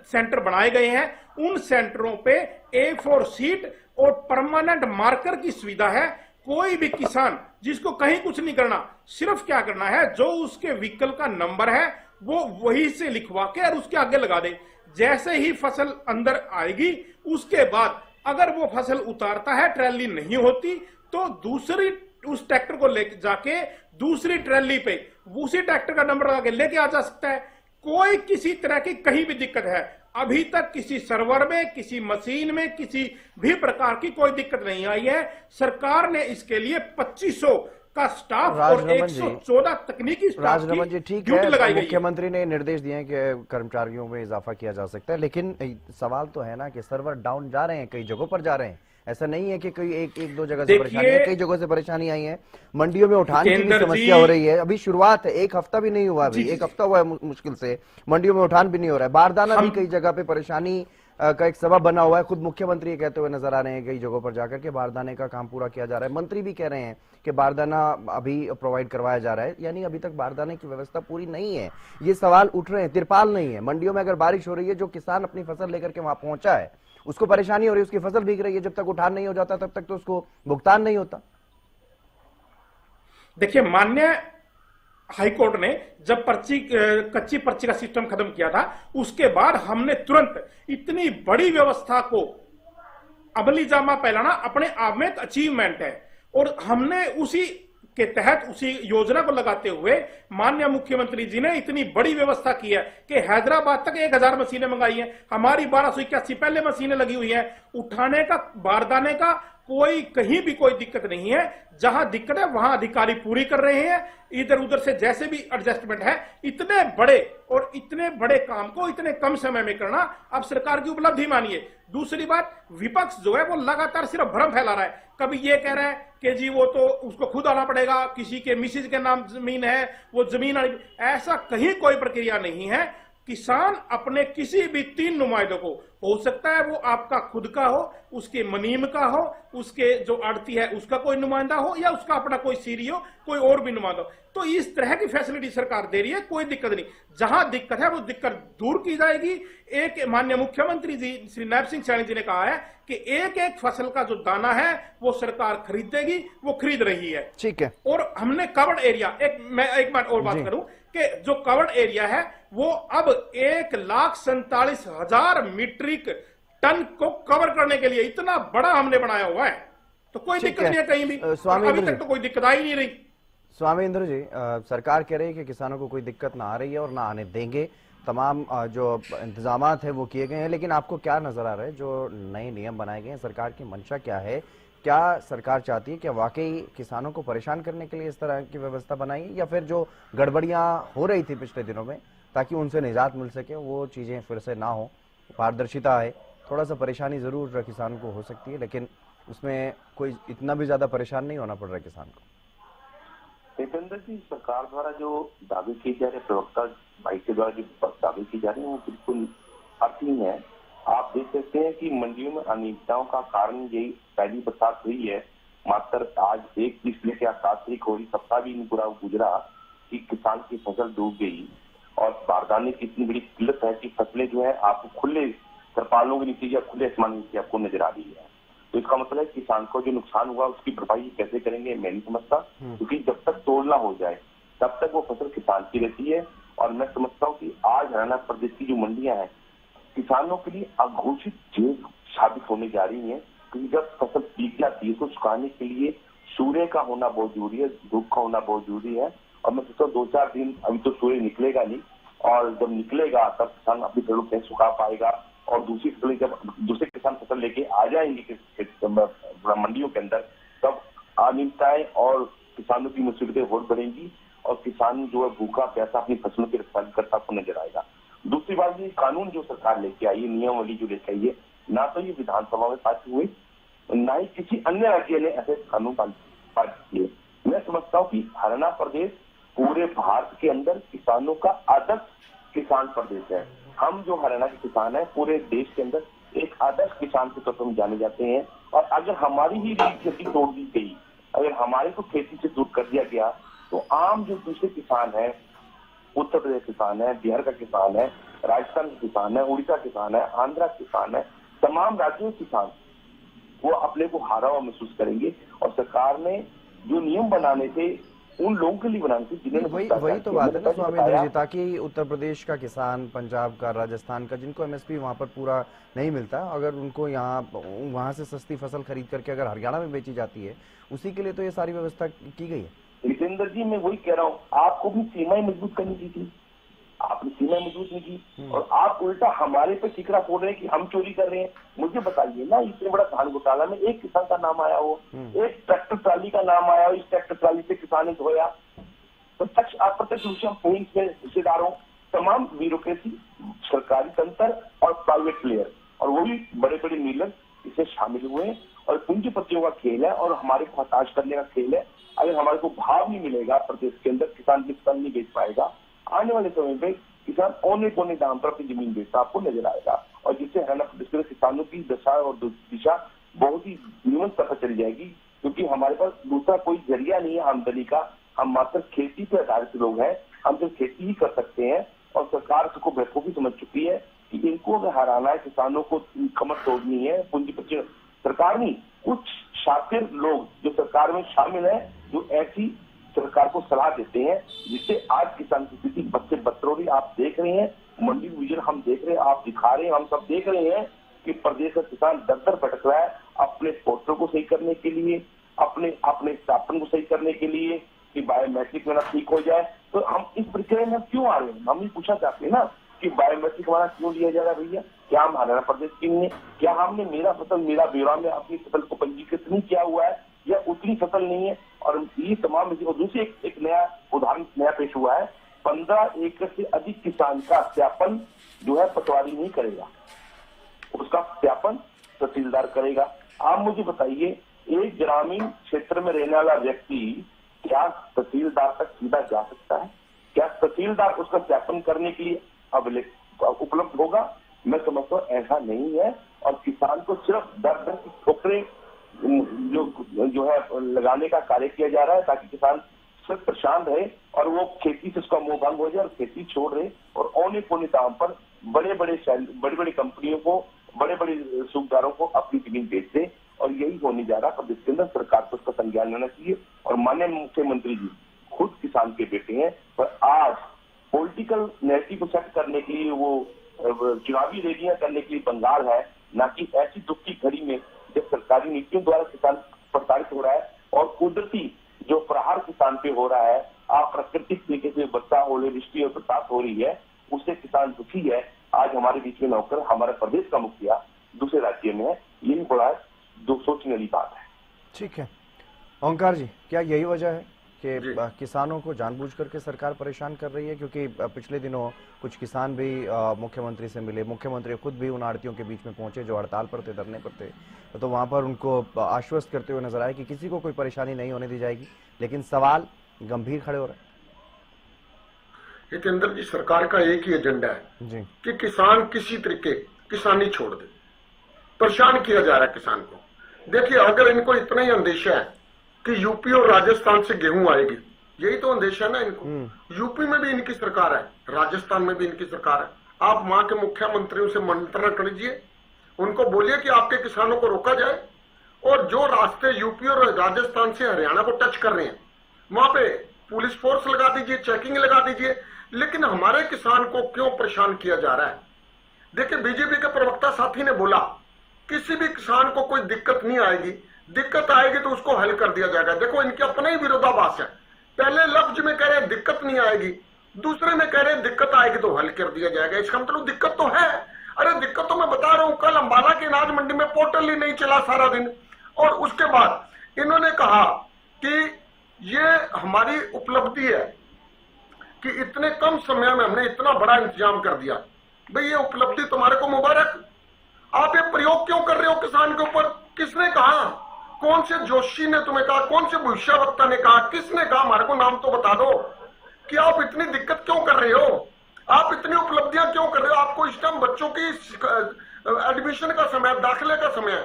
सेंटर बनाए गए हैं, उन सेंटरों पे A4 सीट और परमानेंट मार्कर की सुविधा है। कोई भी किसान जिसको कहीं कुछ नहीं करना, सिर्फ क्या करना है, जो उसके व्हीकल का नंबर है वो वही से लिखवा के और उसके आगे लगा दे। जैसे ही फसल अंदर आएगी उसके बाद अगर वो फसल उतारता है, ट्रैली नहीं होती, तो दूसरी उस ट्रैक्टर को लेके जाके दूसरी ट्रैली पे उसी ट्रैक्टर का नंबर लगा के लेके आ जा सकता है। कोई किसी तरह की कहीं भी दिक्कत है, अभी तक किसी सर्वर में, किसी मशीन में, किसी भी प्रकार की कोई दिक्कत नहीं आई है। सरकार ने इसके लिए 2500 का स्टाफ और 114 तकनीकी स्टाफ राजनमन जी, ठीक है, मुख्यमंत्री ने निर्देश दिए हैं कि कर्मचारियों में इजाफा किया जा सकता है, लेकिन सवाल तो है ना कि सर्वर डाउन जा रहे हैं, कई जगहों पर जा रहे हैं। ऐसा नहीं है कि कोई एक दो जगह से परेशानी है, कई जगहों से परेशानी आई है। मंडियों में उठान की भी समस्या हो रही है। अभी शुरुआत है, 1 हफ्ता भी नहीं हुआ, अभी 1 हफ्ता हुआ है मुश्किल से, मंडियों में उठान भी नहीं हो रहा है। बारदाना भी कई जगह पे परेशानी का एक सबब बना हुआ है। खुद मुख्यमंत्री ये कहते हुए नजर आ रहे हैं कई जगहों पर जाकर के बारदाने का काम पूरा किया जा रहा है। मंत्री भी कह रहे हैं कि बारदाना अभी प्रोवाइड करवाया जा रहा है, यानी अभी तक बारदाने की व्यवस्था पूरी नहीं है। ये सवाल उठ रहे हैं, तिरपाल नहीं है। मंडियों में अगर बारिश हो रही है, जो किसान अपनी फसल लेकर के वहां पहुंचा है उसको परेशानी हो रही है, उसकी फसल भीग रही है, जब तक उठान नहीं हो जाता तब तक तो उसको भुगतान नहीं होता। देखिए, माननीय हाईकोर्ट ने जब कच्ची पर्ची का सिस्टम खत्म किया था, उसके बाद हमने तुरंत इतनी बड़ी व्यवस्था को अमली जामा फैलाना अपने आप में एक अचीवमेंट है। और हमने उसी के तहत, उसी योजना को लगाते हुए माननीय मुख्यमंत्री जी ने इतनी बड़ी व्यवस्था की है कि हैदराबाद तक 1000 मशीनें मंगाई हैं। हमारी 1281 पहले मशीनें लगी हुई हैं। उठाने का, बारदाने का कोई कहीं भी कोई दिक्कत नहीं है। जहां दिक्कत है वहां अधिकारी पूरी कर रहे हैं। इधर उधर से जैसे भी एडजस्टमेंट है, इतने बड़े काम को इतने कम समय में करना अब सरकार की उपलब्धि मानिए। दूसरी बात, विपक्ष जो है वो लगातार सिर्फ भ्रम फैला रहा है। कभी ये कह रहा है कि जी वो तो उसको खुद आना पड़ेगा, किसी के मिसेज के नाम जमीन है, वो जमीन आनी। ऐसा कहीं कोई प्रक्रिया नहीं है। किसान अपने किसी भी 3 नुमाइंदों को, हो सकता है वो आपका खुद का हो, उसके मुनीम का हो, उसके जो आड़ती है उसका कोई नुमाइंदा हो, या उसका अपना कोई सीरी हो, कोई और भी नुमाइंदा हो। तो इस तरह की फैसिलिटी सरकार दे रही है, कोई दिक्कत नहीं। जहां दिक्कत है वो दिक्कत दूर की जाएगी। एक माननीय मुख्यमंत्री जी श्री नायब सिंह सैनी जी ने कहा है कि एक एक फसल का जो दाना है वो सरकार खरीदेगी, वो खरीद रही है। ठीक है। और हमने कवर्ड एरिया, मैं एक बार और बात करूं कि जो कवर्ड एरिया है वो अब 1,47,000 मीट्रिक टन को कवर करने के लिए इतना बड़ा हमने बनाया हुआ है। तो कोई दिक्कत नहीं है कहीं भी, अभी तक तो कोई दिक्कत आई नहीं रही। स्वामी इंद्र जी, सरकार कह रही है कि किसानों को कोई दिक्कत ना आ रही है और ना आने देंगे। तमाम जो इंतजामात है वो किए गए हैं, लेकिन आपको क्या नजर आ रहा है जो नए नियम बनाए गए हैं, सरकार की मंशा क्या है? क्या सरकार चाहती है कि वाकई किसानों को परेशान करने के लिए इस तरह की व्यवस्था बनाई है, या फिर जो गड़बड़ियां हो रही थी पिछले दिनों में ताकि उनसे निजात मिल सके वो चीजें फिर से ना हो, पारदर्शिता आए? थोड़ा सा परेशानी जरूर किसानों को हो सकती है, लेकिन उसमें कोई इतना भी ज्यादा परेशान नहीं होना पड़ रहा है किसान को। जितेंद्र जी, सरकार द्वारा जो दावे किए जा रहे, प्रवक्ता भाई के द्वारा जो दावे किए जा रहे हैं वो बिल्कुल अर्थहीन है। आप देख सकते हैं कि मंडियों में अनियमितताओं का कारण यही पहली बरसात हुई है। मात्र आज 1 पिछले के 7 तारीख हो रही, सप्ताह भी नहीं पूरा गुजरा कि किसान की फसल डूब गई। और बारदाने की इतनी बड़ी किल्लत है कि फसलें जो है आपको खुले तरपालों के नीचे या खुले आसमान के नीचे आपको नजर आ रही है। तो इसका मतलब है किसान को जो नुकसान हुआ उसकी भरपाई कैसे करेंगे मैं नहीं समझता, क्योंकि जब तक तोड़ना हो जाए तब तक वो फसल किसान की रहती है। और मैं समझता हूँ कि आज हरियाणा प्रदेश की जो मंडियां हैं किसानों के लिए अघोषित जेल साबित होने जा रही है, क्योंकि जब फसल पीक जाती है तो सुखाने के लिए सूर्य का होना बहुत जरूरी है, धूप का होना बहुत जरूरी है। और मैं सोचता हूँ 2-4 दिन अभी तो सूर्य निकलेगा नहीं, और जब निकलेगा तब किसान अपनी फसलों को सुखा पाएगा। और दूसरी फसलें जब दूसरे किसान फसल लेके आ जाएंगे मंडियों के अंदर, तब अनियमितताएं और किसानों की मुसीबतें और बढ़ेंगी और किसान जो है भूखा प्यासा अपनी फसलों की रखवाली करता आपको नजर आएगा। दूसरी बात, ये कानून जो सरकार लेके आई है, नियमावली जो लेके आई है, ना तो ये विधानसभा में पास हुए, ना ही किसी अन्य राज्य ने ऐसे कानून पास किए। मैं समझता हूँ कि हरियाणा प्रदेश पूरे भारत के अंदर किसानों का आदर्श किसान प्रदेश है। हम जो हरियाणा के किसान हैं पूरे देश के अंदर एक आदर्श किसान के तौर पर जाने जाते हैं। और अगर हमारी ही खेती तोड़ दी गई, अगर हमारे को खेती से दूर कर दिया गया, तो आम जो दूसरे किसान हैं, उत्तर प्रदेश किसान है, बिहार का किसान है, राजस्थान का किसान है, उड़ीसा किसान है, आंध्रा किसान है, तमाम राज्यों के किसान वो अपने को हारा हुआ महसूस करेंगे। और सरकार ने जो नियम बनाने थे उन लोगों के लिए बनाने थे जिन्होंने वही तो बात है ना स्वामी जी, ताकि उत्तर प्रदेश का किसान, पंजाब का, राजस्थान का, जिनको एमएसपी वहाँ पर पूरा नहीं मिलता, अगर उनको वहाँ से सस्ती फसल खरीद करके अगर हरियाणा में बेची जाती है, उसी के लिए तो ये सारी व्यवस्था की गई है। जितेंद्र जी, मैं वही कह रहा हूँ, आपको भी सीमाएं मजबूत करनी थी, आपने सीमाएं मजबूत नहीं की और आप उल्टा हमारे पे ठिकरा फोड़ रहे हैं कि हम चोरी कर रहे हैं। मुझे बताइए ना, इतने बड़ा धान घोटाला में एक किसान का नाम आया हो, एक ट्रैक्टर ट्राली का नाम आया हो, इस ट्रैक्टर ट्राली से किसान ने धोया, प्रत्यक्ष अप्रत्यक्ष रूप से हम इसमें हिस्सेदार हो। तमाम ब्यूरोक्रेसी, सरकारी तंत्र और प्राइवेट प्लेयर और वो भी बड़े बड़े मिलर इसमें शामिल हुए हैं। और पूंजीपतियों का खेल है और हमारे को हताश करने का खेल है। अगर हमारे को भाव नहीं मिलेगा प्रदेश के अंदर, किसान फसल नहीं बेच पाएगा, आने वाले समय में किसान औने पौने दाम पर अपनी जमीन बेचता आपको नजर आएगा। और जिससे हरियाणा प्रदेश के किसानों की दशा और दिशा बहुत ही न्यून स्तर पर चली जाएगी, क्योंकि हमारे पास दूसरा कोई जरिया नहीं है आमदनी का। हम मात्र खेती पर आधारित लोग हैं, हम सिर्फ खेती ही कर सकते हैं। और सरकार इसको बेवकूफी समझ चुकी है कि इनको अगर हराना है, किसानों को कमर तोड़नी है, पूंजीपति सरकार नहीं, कुछ शातिर लोग जो सरकार में शामिल है, जो ऐसी सरकार को सलाह देते हैं, जिससे आज किसान की स्थिति बद से बदतर हो रही। आप देख रहे हैं मंडी विजन, हम देख रहे हैं, आप दिखा रहे हैं, हम सब देख रहे हैं कि प्रदेश का किसान दर दर भटक रहा है अपने पोस्टर को सही करने के लिए, अपने स्थापन को सही करने के लिए कि बायोमेट्रिक वाला ठीक हो जाए। तो हम इस प्रक्रिया में क्यों आ रहे हैं? हम ये पूछना चाहते हैं ना कि बायोमेट्रिक वाला क्यों लिया जा रहा है भैया? क्या हम हरियाणा प्रदेश के लिए, क्या हमने मेरा फसल मेरा ब्यौरा में अपनी फसल को पंजीकृत नहीं किया हुआ है, या उतनी फसल नहीं है? और ये तमाम और दूसरी एक नया उदाहरण नया पेश हुआ है, 15 एकड़ से अधिक किसान का सत्यापन जो है पटवारी नहीं करेगा, उसका सत्यापन तहसीलदार करेगा। आप मुझे बताइए, एक ग्रामीण क्षेत्र में रहने वाला व्यक्ति क्या तहसीलदार तक सीधा जा सकता है? क्या तहसीलदार उसका सत्यापन करने के लिए उपलब्ध होगा? मैं समझता हूँ ऐसा नहीं है। और किसान को सिर्फ दर दर की ठोकरें जो है लगाने का कार्य किया जा रहा है, ताकि किसान सिर्फ परेशान रहे और वो खेती से उसका मोह भंग हो जाए और खेती छोड़ रहे और औने पौने दाम पर बड़े बड़े कंपनियों को, बड़े बड़े सूबेदारों को अपनी जमीन बेच दे। और यही होने जा रहा है प्रदेश के अंदर। सरकार को उसका संज्ञान लेना चाहिए। और माननीय मुख्यमंत्री जी खुद किसान के बेटे हैं, पर आज पॉलिटिकल नैरेटिव को सेट करने के लिए वो चुनावी रैलियां करने के लिए बंगाल है, ना कि ऐसी दुख की घड़ी में जब सरकारी नीतियों द्वारा किसान प्रताड़ित हो रहा है और कुदरती जो प्रहार किसान पे हो रहा है, आप प्राकृतिक तरीके से वर्षा, ओलावृष्टि और बरसात हो रही है, उससे किसान दुखी है। आज हमारे बीच में नौकर हमारे प्रदेश का मुखिया दूसरे राज्य में है, यही बड़ा सोचने वाली बात है। ठीक है ओंकार जी, क्या यही वजह है कि किसानों को जानबूझकर के सरकार परेशान कर रही है? क्योंकि पिछले दिनों कुछ किसान भी मुख्यमंत्री से मिले, मुख्यमंत्री खुद भी उन आड़तियों के बीच में पहुंचे जो हड़ताल पर थे, धरने पर थे, तो वहां पर उनको आश्वस्त करते हुए नजर आए कि किसी को कोई परेशानी नहीं होने दी जाएगी, लेकिन सवाल गंभीर खड़े हो रहे हैं। हितेंद्र जी, सरकार का एक ही एजेंडा है जी कि किसान किसी तरीके किसानी छोड़ दे। परेशान किया जा रहा है किसान को। देखिए, अगर इनको इतना ही अंदेशा है कि यूपी और राजस्थान से गेहूं आएगी, यही तो अंदेशा है ना इनको। यूपी में भी इनकी सरकार है, राजस्थान में भी इनकी सरकार है। आप वहां के मुख्यमंत्रियों से मंत्रणा कर लीजिए, उनको बोलिए कि आपके किसानों को रोका जाए, और जो रास्ते यूपी और राजस्थान से हरियाणा को टच कर रहे हैं वहां पे पुलिस फोर्स लगा दीजिए, चेकिंग लगा दीजिए। लेकिन हमारे किसान को क्यों परेशान किया जा रहा है? देखिए, बीजेपी के प्रवक्ता साथी ने बोला किसी भी किसान को कोई दिक्कत नहीं आएगी, दिक्कत आएगी तो उसको हल कर दिया जाएगा। देखो, इनके अपने ही विरोधाभास है। पहले लफ्ज में कह रहे हैं दिक्कत नहीं आएगी, दूसरे में कह रहे हैं दिक्कत आएगी तो हल कर दिया जाएगा। इसका मतलब दिक्कत तो है। अरे दिक्कत तो मैं बता रहा हूं, कल अंबाला के अनाज मंडी में पोर्टल ही नहीं चला सारा दिन, और उसके बाद इन्होंने कहा कि ये हमारी उपलब्धि है कि इतने कम समय में हमने इतना बड़ा इंतजाम कर दिया। भाई, ये उपलब्धि तुम्हारे को मुबारक। आप ये प्रयोग क्यों कर रहे हो किसान के ऊपर? किसने कहा? कौन से जोशी ने तुम्हें कहा? कौन से भविष्यवक्ता ने कहा? किसने कहा? हमारे को नाम तो बता दो कि आप इतनी दिक्कत क्यों कर रहे हो, आप इतनी उपलब्धियां क्यों कर रहे हो? आपको इस टाइम बच्चों की एडमिशन का समय, दाखिले का समय है,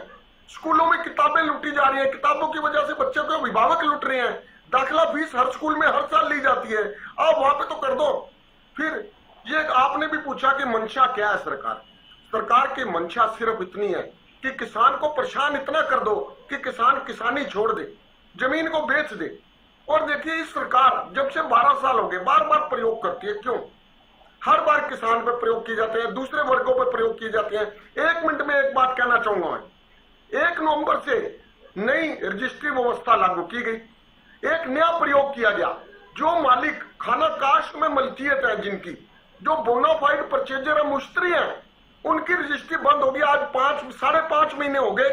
स्कूलों में किताबें लूटी जा रही हैं, किताबों की वजह से बच्चों को अभिभावक लूट रहे हैं, दाखिला फीस हर स्कूल में हर साल ली जाती है, आप वहां पे तो कर दो। फिर ये आपने भी पूछा कि मंशा क्या है सरकार की मंशा सिर्फ इतनी है कि किसान को परेशान इतना कर दो कि किसान किसानी छोड़ दे, जमीन को बेच दे। और देखिए, इस सरकार जब से 12 साल हो गए बार बार प्रयोग करती है। क्यों? हर बार किसान पर प्रयोग किए जाते हैं, दूसरे वर्गों पर प्रयोग किए जाते हैं। 1 मिनट में एक बात कहना चाहूंगा मैं, 1 नवंबर से नई रजिस्ट्री व्यवस्था लागू की गई, एक नया प्रयोग किया गया। जो मालिक खाना काश्त में मलकियत है, जिनकी जो बोनाफाइड परचेजर है, मुश्तरी है, उनकी रजिस्ट्री बंद होगी। आज 5.5 महीने हो गए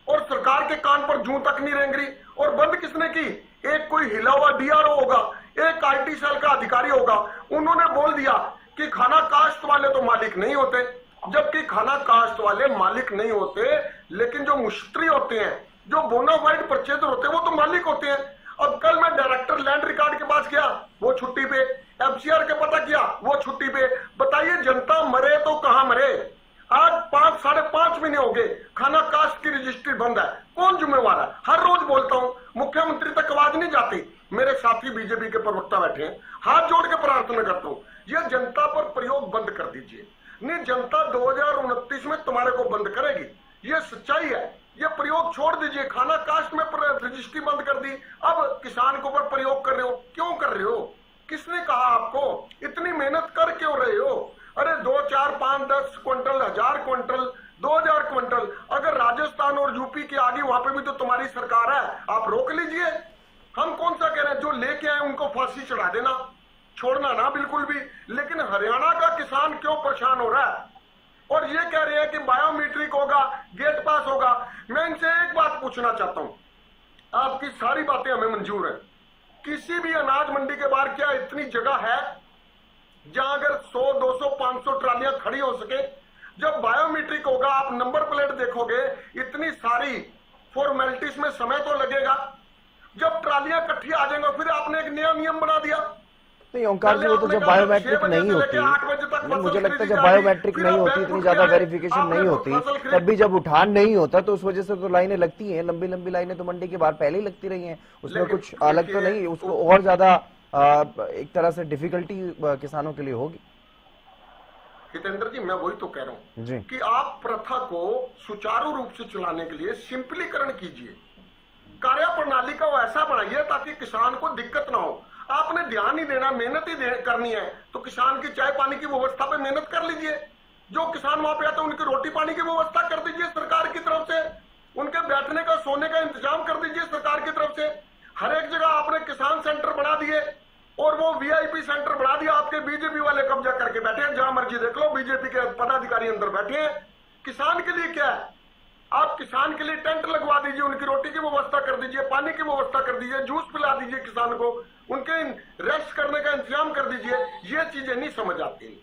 और सरकार के कान पर जूं तक नहीं रेंग रही। और बंद किसने की? एक कोई हिला हुआ डीआरओ होगा, एक आईटी सेल का अधिकारी होगा, उन्होंने बोल दिया कि खाना काश्त वाले तो मालिक नहीं होते, जबकि खाना काश्त वाले मालिक नहीं होते, लेकिन जो मुश्तरी होते हैं, जो बोनाफाइड परचेजर होते हैं, वो तो मालिक होते हैं। अब कल मैं डायरेक्टर लैंड रिकॉर्ड के पास गया, वो छुट्टी पे, एफसीआर के पता किया, वो छुट्टी पे। बताइए, जनता मरे तो कहां मरे? आज 5.5 महीने हो गए, खाना काश्त की रजिस्ट्री बंद है। कौन जिम्मेवार है? हर रोज बोलता हूं, मुख्यमंत्री तक आवाज नहीं जाती। मेरे साथी बीजेपी के प्रवक्ता बैठे हैं, हाथ जोड़ के प्रार्थना करता हूं, यह जनता पर प्रयोग बंद कर दीजिए। नहीं, जनता 2029 में तुम्हारे को बंद करेगी, यह सच्चाई है। ये प्रयोग छोड़ दीजिए। खाना काश्त में रजिस्ट्री बंद कर दी, अब किसान के ऊपर प्रयोग कर रहे हो। क्यों कर रहे हो? किसने कहा आपको? इतनी मेहनत कर क्यों रहे हो? अरे 2, 4, 5, 10 क्विंटल, 1000 क्विंटल, 2000 क्विंटल, अगर राजस्थान और यूपी की आगे वहां पे भी तो तुम्हारी सरकार है, आप रोक लीजिए। हम कौन सा कह रहे हैं? जो लेके आए उनको फांसी चढ़ा देना, छोड़ना ना बिल्कुल भी। लेकिन हरियाणा का किसान क्यों परेशान हो रहा है? और ये कह रहे हैं कि बायोमेट्रिक होगा, गेट पास होगा। मैं इनसे एक बात पूछना चाहता हूं, आपकी सारी बातें हमें मंजूर है, किसी भी अनाज मंडी के बाहर क्या इतनी जगह है जहां अगर 100, 200, 500 ट्रालियां खड़ी हो सके? जब बायोमेट्रिक होगा, आप नंबर प्लेट देखोगे, इतनी सारी फॉर्मेलिटीज में समय तो लगेगा। जब ट्रालियां इकट्ठी आ जाएंगे, फिर आपने एक नया नियम बना दिया। नहीं ओंकार जी, वो तो जब बायोमेट्रिक नहीं होती, मुझे लगता है जब बायोमेट्रिक नहीं होती, इतनी ज्यादा वेरिफिकेशन नहीं होती, तब भी जब उठान नहीं होता तो उस वजह से तो लाइनें लगती हैं, लंबी लंबी लाइनें तो मंडी के बाहर पहले ही लगती रही हैं। उसमें कुछ अलग तो नहीं, उसको और ज्यादा एक तरह से डिफिकल्टी किसानों के लिए होगी। हितेंद्र जी, मैं वही तो कह रहा हूं कि आप प्रथा को सुचारू रूप से चलाने के लिए सिंपलीकरण कीजिए, कार्यप्रणाली का ऐसा बनाइए ताकि किसान को दिक्कत ना हो। आपने ध्यान ही देना, मेहनत ही करनी है, तो किसान की चाय पानी की व्यवस्था पे मेहनत कर लीजिए। जो किसान वहां पे आते हैं उनकी रोटी पानी की व्यवस्था कर दीजिए सरकार की तरफ से, उनके बैठने का सोने का इंतजाम कर दीजिए सरकार की तरफ से। हर एक जगह आपने किसान सेंटर बना दिए, और वो वीआईपी सेंटर बना दिया, आपके बीजेपी वाले कब्जा करके बैठे हैं, जहां मर्जी देख लो बीजेपी के पदाधिकारी अंदर बैठे हैं। किसान के लिए क्या है? आप किसान के लिए टेंट लगवा दीजिए, उनकी रोटी की व्यवस्था कर दीजिए, पानी की व्यवस्था कर दीजिए, जूस पिला दीजिए किसान को, उनके रेस्ट करने का इंतजाम कर दीजिए। ये चीजें नहीं समझ आती,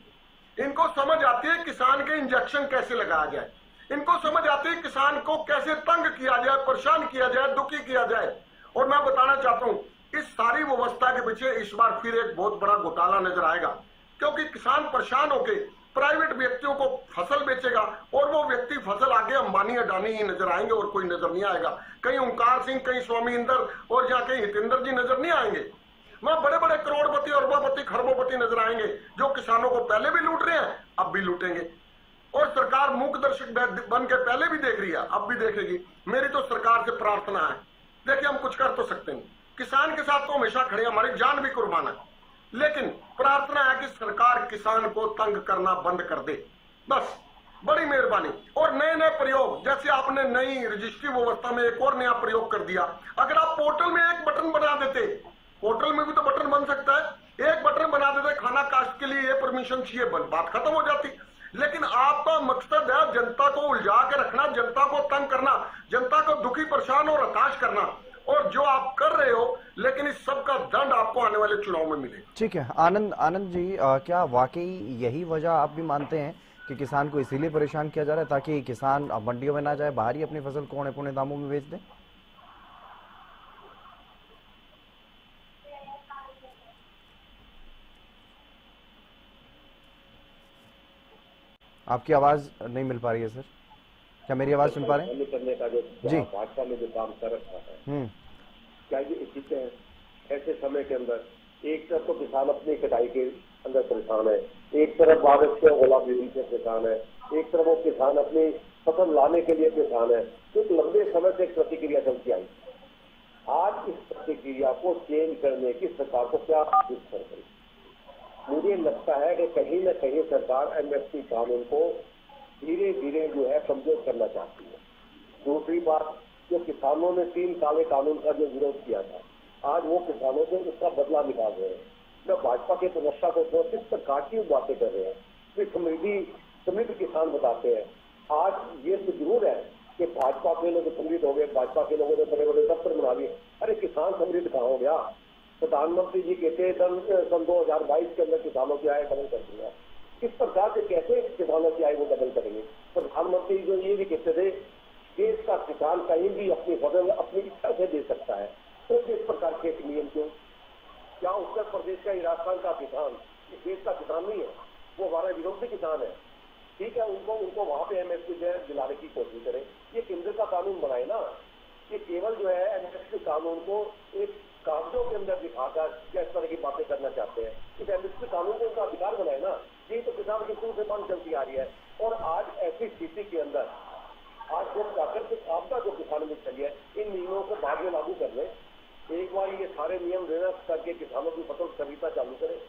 इनको समझ आती है किसान के इंजेक्शन कैसे लगाया जाए, इनको समझ आती है किसान को कैसे तंग किया जाए, परेशान किया जाए, दुखी किया जाए। और मैं बताना चाहता हूं, इस सारी व्यवस्था के पीछे इस बार फिर एक बहुत बड़ा घोटाला नजर आएगा, क्योंकि किसान परेशान होकर प्राइवेट व्यक्तियों को फसल बेचेगा और वो व्यक्ति फसल आगे अंबानी अडानी ही नजर आएंगे और कोई नजर नहीं आएगा। कहीं ओंकार सिंह, कहीं स्वामी इंदर और या कहीं हितेंद्र जी नजर नहीं आएंगे। वहां बड़े बड़े करोड़पति, अरबोपति, खरबोपति नजर आएंगे, जो किसानों को पहले भी लूट रहे हैं, अब भी लूटेंगे। और सरकार मूक दर्शक बन के पहले भी देख रही है, अब भी देखेगी। मेरी तो सरकार से प्रार्थना है, देखिए हम कुछ कर तो सकते नहीं, किसान के साथ तो हमेशा खड़े, हमारी जान भी कुर्बान है, लेकिन प्रार्थना है कि सरकार किसान को तंग करना बंद कर दे, बस। बड़ी मेहरबानी। और नए नए प्रयोग, जैसे आपने नई रजिस्ट्री व्यवस्था में एक और नया प्रयोग कर दिया। अगर आप पोर्टल में एक बटन बना देते, पोर्टल में भी तो बटन बन सकता है, एक बटन बना देते खाना कास्ट के लिए ये परमिशन चाहिए, बात खत्म हो जाती। लेकिन आपका मकसद है जनता को उलझा के रखना, जनता को तंग करना, जनता को दुखी, परेशान और हताश करना, और जो आप कर रहे हो, लेकिन इस सब का दंड आपको आने वाले चुनाव में मिलेगा। ठीक है आनंद जी, क्या वाकई यही वजह आप भी मानते हैं कि किसान को इसीलिए परेशान किया जा रहा है ताकि किसान मंडियों में ना जाए, बाहर ही अपनी फसल को औने पौने दामों में बेच दें? आपकी आवाज नहीं मिल पा रही है सर, क्या मेरी आवाज सुन पा रहे हैं? करने का जो जी भाजपा में जो काम कर रखा है, क्या ये ठीक है? ऐसे समय के अंदर एक तरफ तो किसान अपनी कटाई के अंदर परेशान है, एक तरफ बारिश से ओलावृष्टि से परेशान है, एक तरफ वो किसान अपनी फसल लाने के लिए परेशान है। तो लंबे समय से एक प्रतिक्रिया चलती आई, आज इस प्रतिक्रिया को चेंज करने की सरकार को क्या कर रही? मुझे लगता है कि कहीं न कहीं सरकार एमएसपी कानून को धीरे धीरे जो है कमजोर करना चाहती है। दूसरी बात, जो किसानों ने 3 काले कानून का जो विरोध किया था, आज वो किसानों से उसका बदला निकाल रहे हैं। मैं भाजपा के प्रवक्ता को तो किस प्रकार की बातें कर रहे हैं, वे समृद्ध किसान बताते हैं। आज ये तो जरूर है कि भाजपा के लोग समृद्ध हो गए, भाजपा के लोगों ने बड़े बड़े दफ्तर बना लिए। अरे किसान समृद्ध कहाँ हो गया? प्रधानमंत्री जी कहते हैं सन 2022 के अंदर किसानों की आय डबल कर दिया। किस प्रकार से कैसे किसानों की आय वो डबल करेंगे? प्रधानमंत्री जो ये भी कहते थे देश का किसान कहीं भी अपनी फसल अपनी इच्छा से दे सकता है, तो इस प्रकार के नियम क्यों? क्या उत्तर प्रदेश का, राजस्थान का किसान इस देश का किसान नहीं है? वो हमारा विरोधी किसान है। ठीक है, उनको वहां पे एमएसपी दिलाने की कोशिश करें। ये केंद्र का कानून बनाए ना, ये केवल जो है एमएसपी कानून को एक कागजों के अंदर दिखाकर क्या इस तरह की बातें करना चाहते हैं। इस एमएसपी कानून को उनका अधिकार बनाए ना, ये तो किसान की शुरू से मांग चलती आ रही है। और आज ऐसी स्थिति के अंदर आज जो प्राकृतिक आपदा जो किसानों में चली है, इन नियमों को बाद में लागू कर ले। एक बार ये सारे नियम निरस्त करके किसानों की फसल खरीदना चालू करें।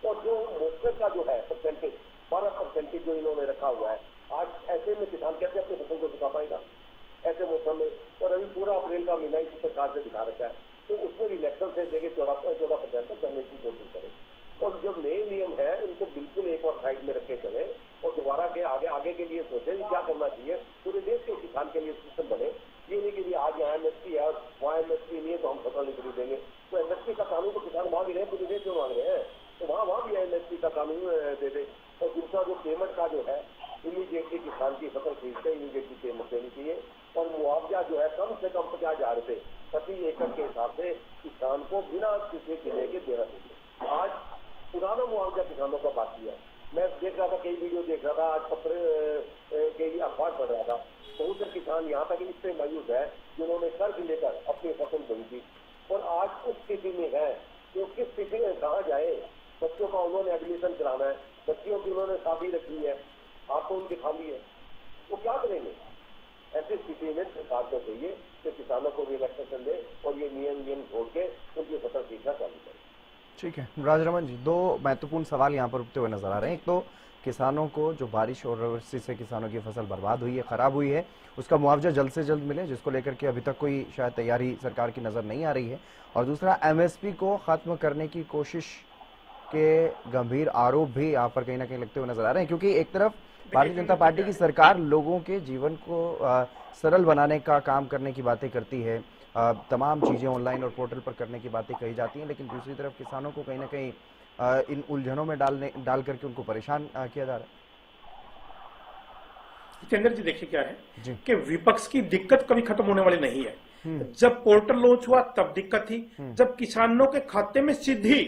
और जो मौके का जो है परसेंटेज 12% जो इन्होंने रखा हुआ है, आज ऐसे में किसान कैसे अपनी फसल को चुका पाएगा ऐसे मौसम में? और अभी पूरा अप्रैल का महीना इसी सरकार से दिखा रखा है, तो उसमें इलेक्शन से देखे 14% तक करने की कोशिश करें। और जो नए नियम है उनको बिल्कुल एक और साइड में रखे चले और दोबारा के आगे के लिए सोचें क्या करना चाहिए। पूरे देश के किसान के लिए सिस्टम बने। ये नहीं कि आज यहाँ एमएसपी है वहाँ एमएसपी नहीं है तो हम फसल नहीं खरीदेंगे। तो एमएसपी का कानून तो किसान मांग रहे हैं, पूरे देश में मांग रहे हैं, तो वहाँ भी एमएसपी का कानून दे दे। और दूसरा जो पेमेंट का जो है, इमीडिएटली किसान की फसल खरीदते इमीडिएटली पेमेंट देनी चाहिए। और मुआवजा जो है कम से कम 50,000 रुपये प्रति एकड़ के हिसाब से किसान को बिना किसी किले के देना चाहिए। आज पुराना मुआवजा किसानों का बाकी है। मैं देख रहा था, कई वीडियो देख रहा था, आज पत्र के अखबार पढ़ रहा था, बहुत से किसान यहाँ तक इससे मायूस है जिन्होंने कर्ज लेकर अपनी फसल बोई थी और आज उस स्थिति में है कि किस स्थिति में कहाँ जाए। बच्चों का उन्होंने एडमिशन कराना है, बच्चियों की उन्होंने शादी रखी है, आपको उनकी खाली है, वो क्या करेंगे? ऐसी स्थिति में सरकार को चाहिए कि किसानों को रिलैक्सेशन दे और ये नियम छोड़ के उनकी फसल खरीदना चालू करे। ठीक है राजरमन जी, 2 महत्वपूर्ण सवाल यहाँ पर उठते हुए नजर आ रहे हैं। एक तो किसानों को जो बारिश और ओलावृष्टि से किसानों की फसल बर्बाद हुई है, खराब हुई है, उसका मुआवजा जल्द से जल्द मिले, जिसको लेकर के अभी तक कोई शायद तैयारी सरकार की नजर नहीं आ रही है। और दूसरा, एमएसपी को खत्म करने की कोशिश के गंभीर आरोप भी यहाँ पर कहीं ना कहीं लगते हुए नजर आ रहे हैं, क्योंकि एक तरफ भारतीय जनता पार्टी की सरकार लोगों के जीवन को सरल बनाने का काम करने की बातें करती है, तमाम चीजें ऑनलाइन और पोर्टल पर करने की बातें कही जाती हैं, लेकिन दूसरी तरफ किसानों को कहीं ना कहीं इन उलझनों में डाल करके उनको परेशान किया जा रहा है। जितेंद्र जी, देखिए क्या है कि विपक्ष की दिक्कत कभी खत्म होने वाली नहीं है। जब पोर्टल लॉन्च हुआ तब दिक्कत थी, जब किसानों के खाते में सीधी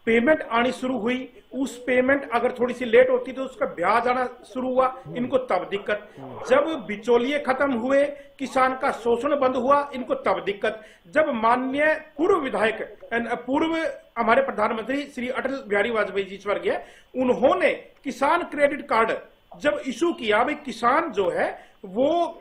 पेमेंट आनी शुरू हुई, उस पेमेंट अगर थोड़ी सी लेट होती तो उसका ब्याज आना शुरू हुआ, इनको तब दिक्कत। जब बिचौलिए खत्म हुए, किसान का शोषण बंद हुआ, इनको तब दिक्कत। जब माननीय पूर्व विधायक, पूर्व हमारे प्रधानमंत्री श्री अटल बिहारी वाजपेयी जी स्वर्गीय, उन्होंने किसान क्रेडिट कार्ड जब इशू किया, भाई किसान जो है वो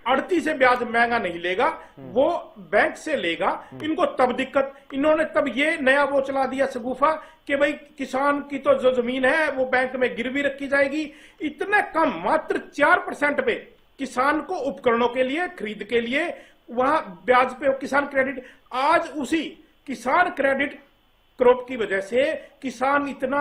अड़ती से ब्याज महंगा नहीं लेगा, वो बैंक से लेगा, इनको तब दिक्कत। इन्होंने तब ये नया वो चला दिया सगुफा कि भाई किसान की तो जो जमीन है वो बैंक में गिरवी रखी जाएगी। इतने कम, मात्र 4% पे किसान को उपकरणों के लिए, खरीद के लिए वहां ब्याज पे किसान क्रेडिट। आज उसी किसान क्रेडिट क्रॉप की वजह से किसान इतना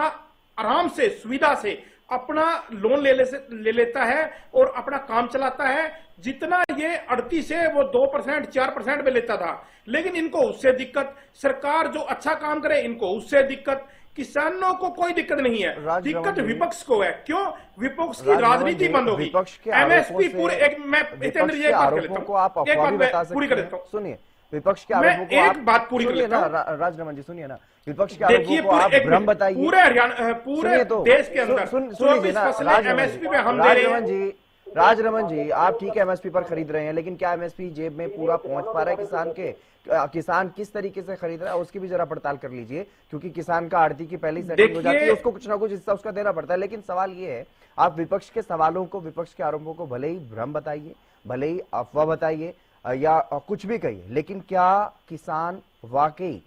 आराम से, सुविधा से अपना लोन ले लेता है और अपना काम चलाता है, जितना ये अड़ती से वो 2% 4% में लेता था। लेकिन इनको उससे दिक्कत, सरकार जो अच्छा काम करे इनको उससे दिक्कत, किसानों को कोई दिक्कत नहीं है, दिक्कत विपक्ष को है। क्यों? विपक्ष की राजनीति बंद होगी। एमएसपी पूरे एक, मैं हितेंद्र जी एक बात कर लेता हूं, एक बात पूरी कर देता हूं। सुनिए, विपक्ष के आरोपों को एक बात पूरी कर लेता हूं। राजरमन जी सुनिए ना, विपक्ष के आरोपों को आप भ्रम बताइए। पूरे हरियाणा, पूरे देश के अंदर 24 फसलें एमएसपी पे हम दे रहे हैं। राजरमन जी, आप ठीक है एमएसपी पर खरीद रहे हैं, लेकिन क्या एमएसपी जेब में पूरा पहुंच पा रहा है किसान के? किसान किस तरीके से खरीद रहा है उसकी भी जरा पड़ताल कर लीजिए, क्योंकि किसान का आड़ती की पहली सेटिंग हो जाती है, उसको कुछ ना कुछ हिस्सा उसका देना पड़ता है। लेकिन सवाल ये है, आप विपक्ष के सवालों को, विपक्ष के आरोपों को भले ही भ्रम बताइए, भले ही अफवाह बताइए या कुछ भी कहिए, लेकिन क्या किसान वाकई,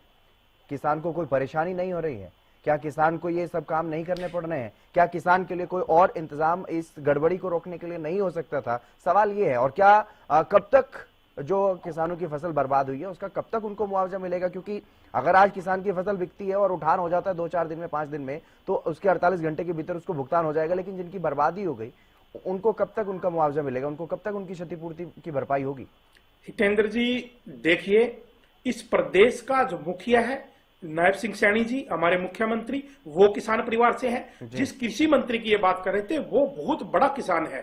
किसान को कोई परेशानी नहीं हो रही है? क्या किसान को ये सब काम नहीं करने पड़ रहे हैं? क्या किसान के लिए कोई और इंतजाम इस गड़बड़ी को रोकने के लिए नहीं हो सकता था? सवाल ये है। और क्या कब तक जो किसानों की फसल बर्बाद हुई है उसका कब तक उनको मुआवजा मिलेगा? क्योंकि अगर आज किसान की फसल बिकती है और उठान हो जाता है 2-4 दिन में, 5 दिन में, तो उसके 48 घंटे के भीतर उसको भुगतान हो जाएगा। लेकिन जिनकी बर्बादी हो गई उनको कब तक उनका मुआवजा मिलेगा? उनको कब तक उनकी क्षतिपूर्ति की भरपाई होगी? हितेंद्र जी, देखिए, इस प्रदेश का जो मुखिया है नायब सिंह सैनी जी, हमारे मुख्यमंत्री, वो किसान परिवार से हैं। जिस कृषि मंत्री की ये बात कर रहे थे वो बहुत बड़ा किसान है।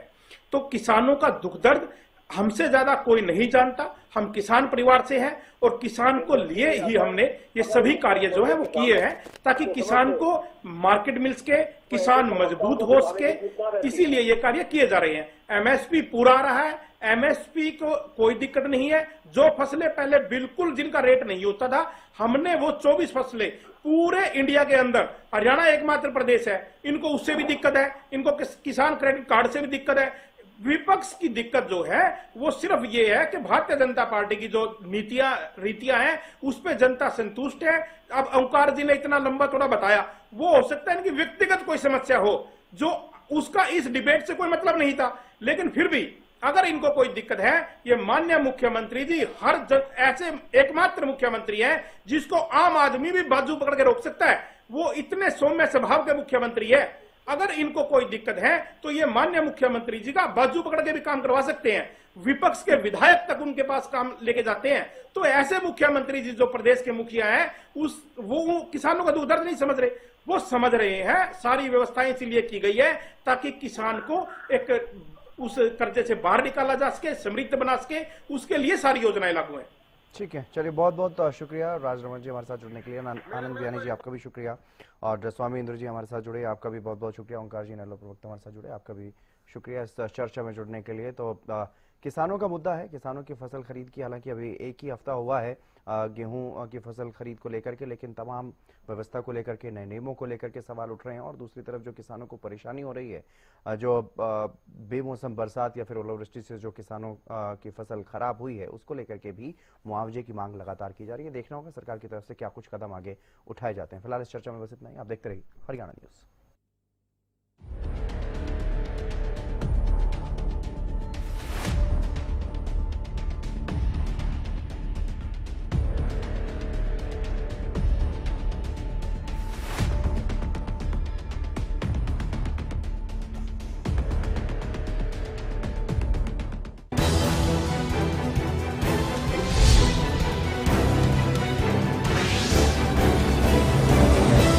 तो किसानों का दुख दर्द हमसे ज्यादा कोई नहीं जानता। हम किसान परिवार से हैं और किसान को लिए ही हमने ये सभी कार्य जो है वो किए हैं, ताकि किसान को मार्केट मिल सके, किसान मजबूत हो सके, इसीलिए ये कार्य किए जा रहे हैं। एमएसपी पूरा आ रहा है, एमएसपी को कोई दिक्कत नहीं है। जो फसलें पहले बिल्कुल जिनका रेट नहीं होता था, हमने वो 24 फसलें पूरे इंडिया के अंदर, हरियाणा एकमात्र प्रदेश है, इनको उससे भी दिक्कत है, इनको किसान क्रेडिट कार्ड से भी दिक्कत है। विपक्ष की दिक्कत जो है वो सिर्फ ये है कि भारतीय जनता पार्टी की जो नीतियां रीतियां हैं उस पर जनता संतुष्ट है। अब ओंकार जी ने इतना लंबा थोड़ा बताया, वो हो सकता है कि व्यक्तिगत कोई समस्या हो जो उसका इस डिबेट से कोई मतलब नहीं था, लेकिन फिर भी अगर इनको कोई दिक्कत है, ये माननीय मुख्यमंत्री जी ऐसे एकमात्र मुख्यमंत्री हैं जिसको आम आदमी भी बाजू पकड़ के रोक सकता है। वो इतने सौम्य स्वभाव के मुख्यमंत्री है। अगर इनको कोई दिक्कत है तो ये माननीय मुख्यमंत्री जी का बाजू पकड़ के भी काम करवा सकते हैं। विपक्ष के विधायक तक उनके पास काम लेके जाते हैं। तो ऐसे मुख्यमंत्री जी जो प्रदेश के मुखिया हैं, वो किसानों का दुख दर्द नहीं समझ रहे। वो समझ रहे हैं, सारी व्यवस्थाएं इसीलिए की गई है ताकि किसान को एक उस कर्जे से बाहर निकाला जा सके, समृद्ध बना सके, उसके लिए सारी योजनाएं लागू हैं। ठीक है, चलिए, बहुत बहुत शुक्रिया राजरमन जी हमारे साथ जुड़ने के लिए। आनंद बियानी जी आपका भी शुक्रिया, और स्वामी इंद्र जी हमारे साथ जुड़े, आपका भी बहुत बहुत शुक्रिया। ओंकार जी नलो प्रवक्ता हमारे साथ जुड़े, आपका भी शुक्रिया इस चर्चा में जुड़ने के लिए। तो किसानों का मुद्दा है, किसानों की फसल खरीद की, हालांकि अभी एक ही हफ्ता हुआ है गेहूं की फसल खरीद को लेकर के, लेकिन तमाम व्यवस्था को लेकर के, नए नियमों को लेकर के सवाल उठ रहे हैं। और दूसरी तरफ जो किसानों को परेशानी हो रही है, जो बेमौसम बरसात या फिर ओलावृष्टि से जो किसानों की फसल खराब हुई है, उसको लेकर के भी मुआवजे की मांग लगातार की जा रही है। देखना होगा सरकार की तरफ से क्या कुछ कदम आगे उठाए जाते हैं। फिलहाल इस चर्चा में बस इतना ही। आप देखते रहिए हरियाणा न्यूज।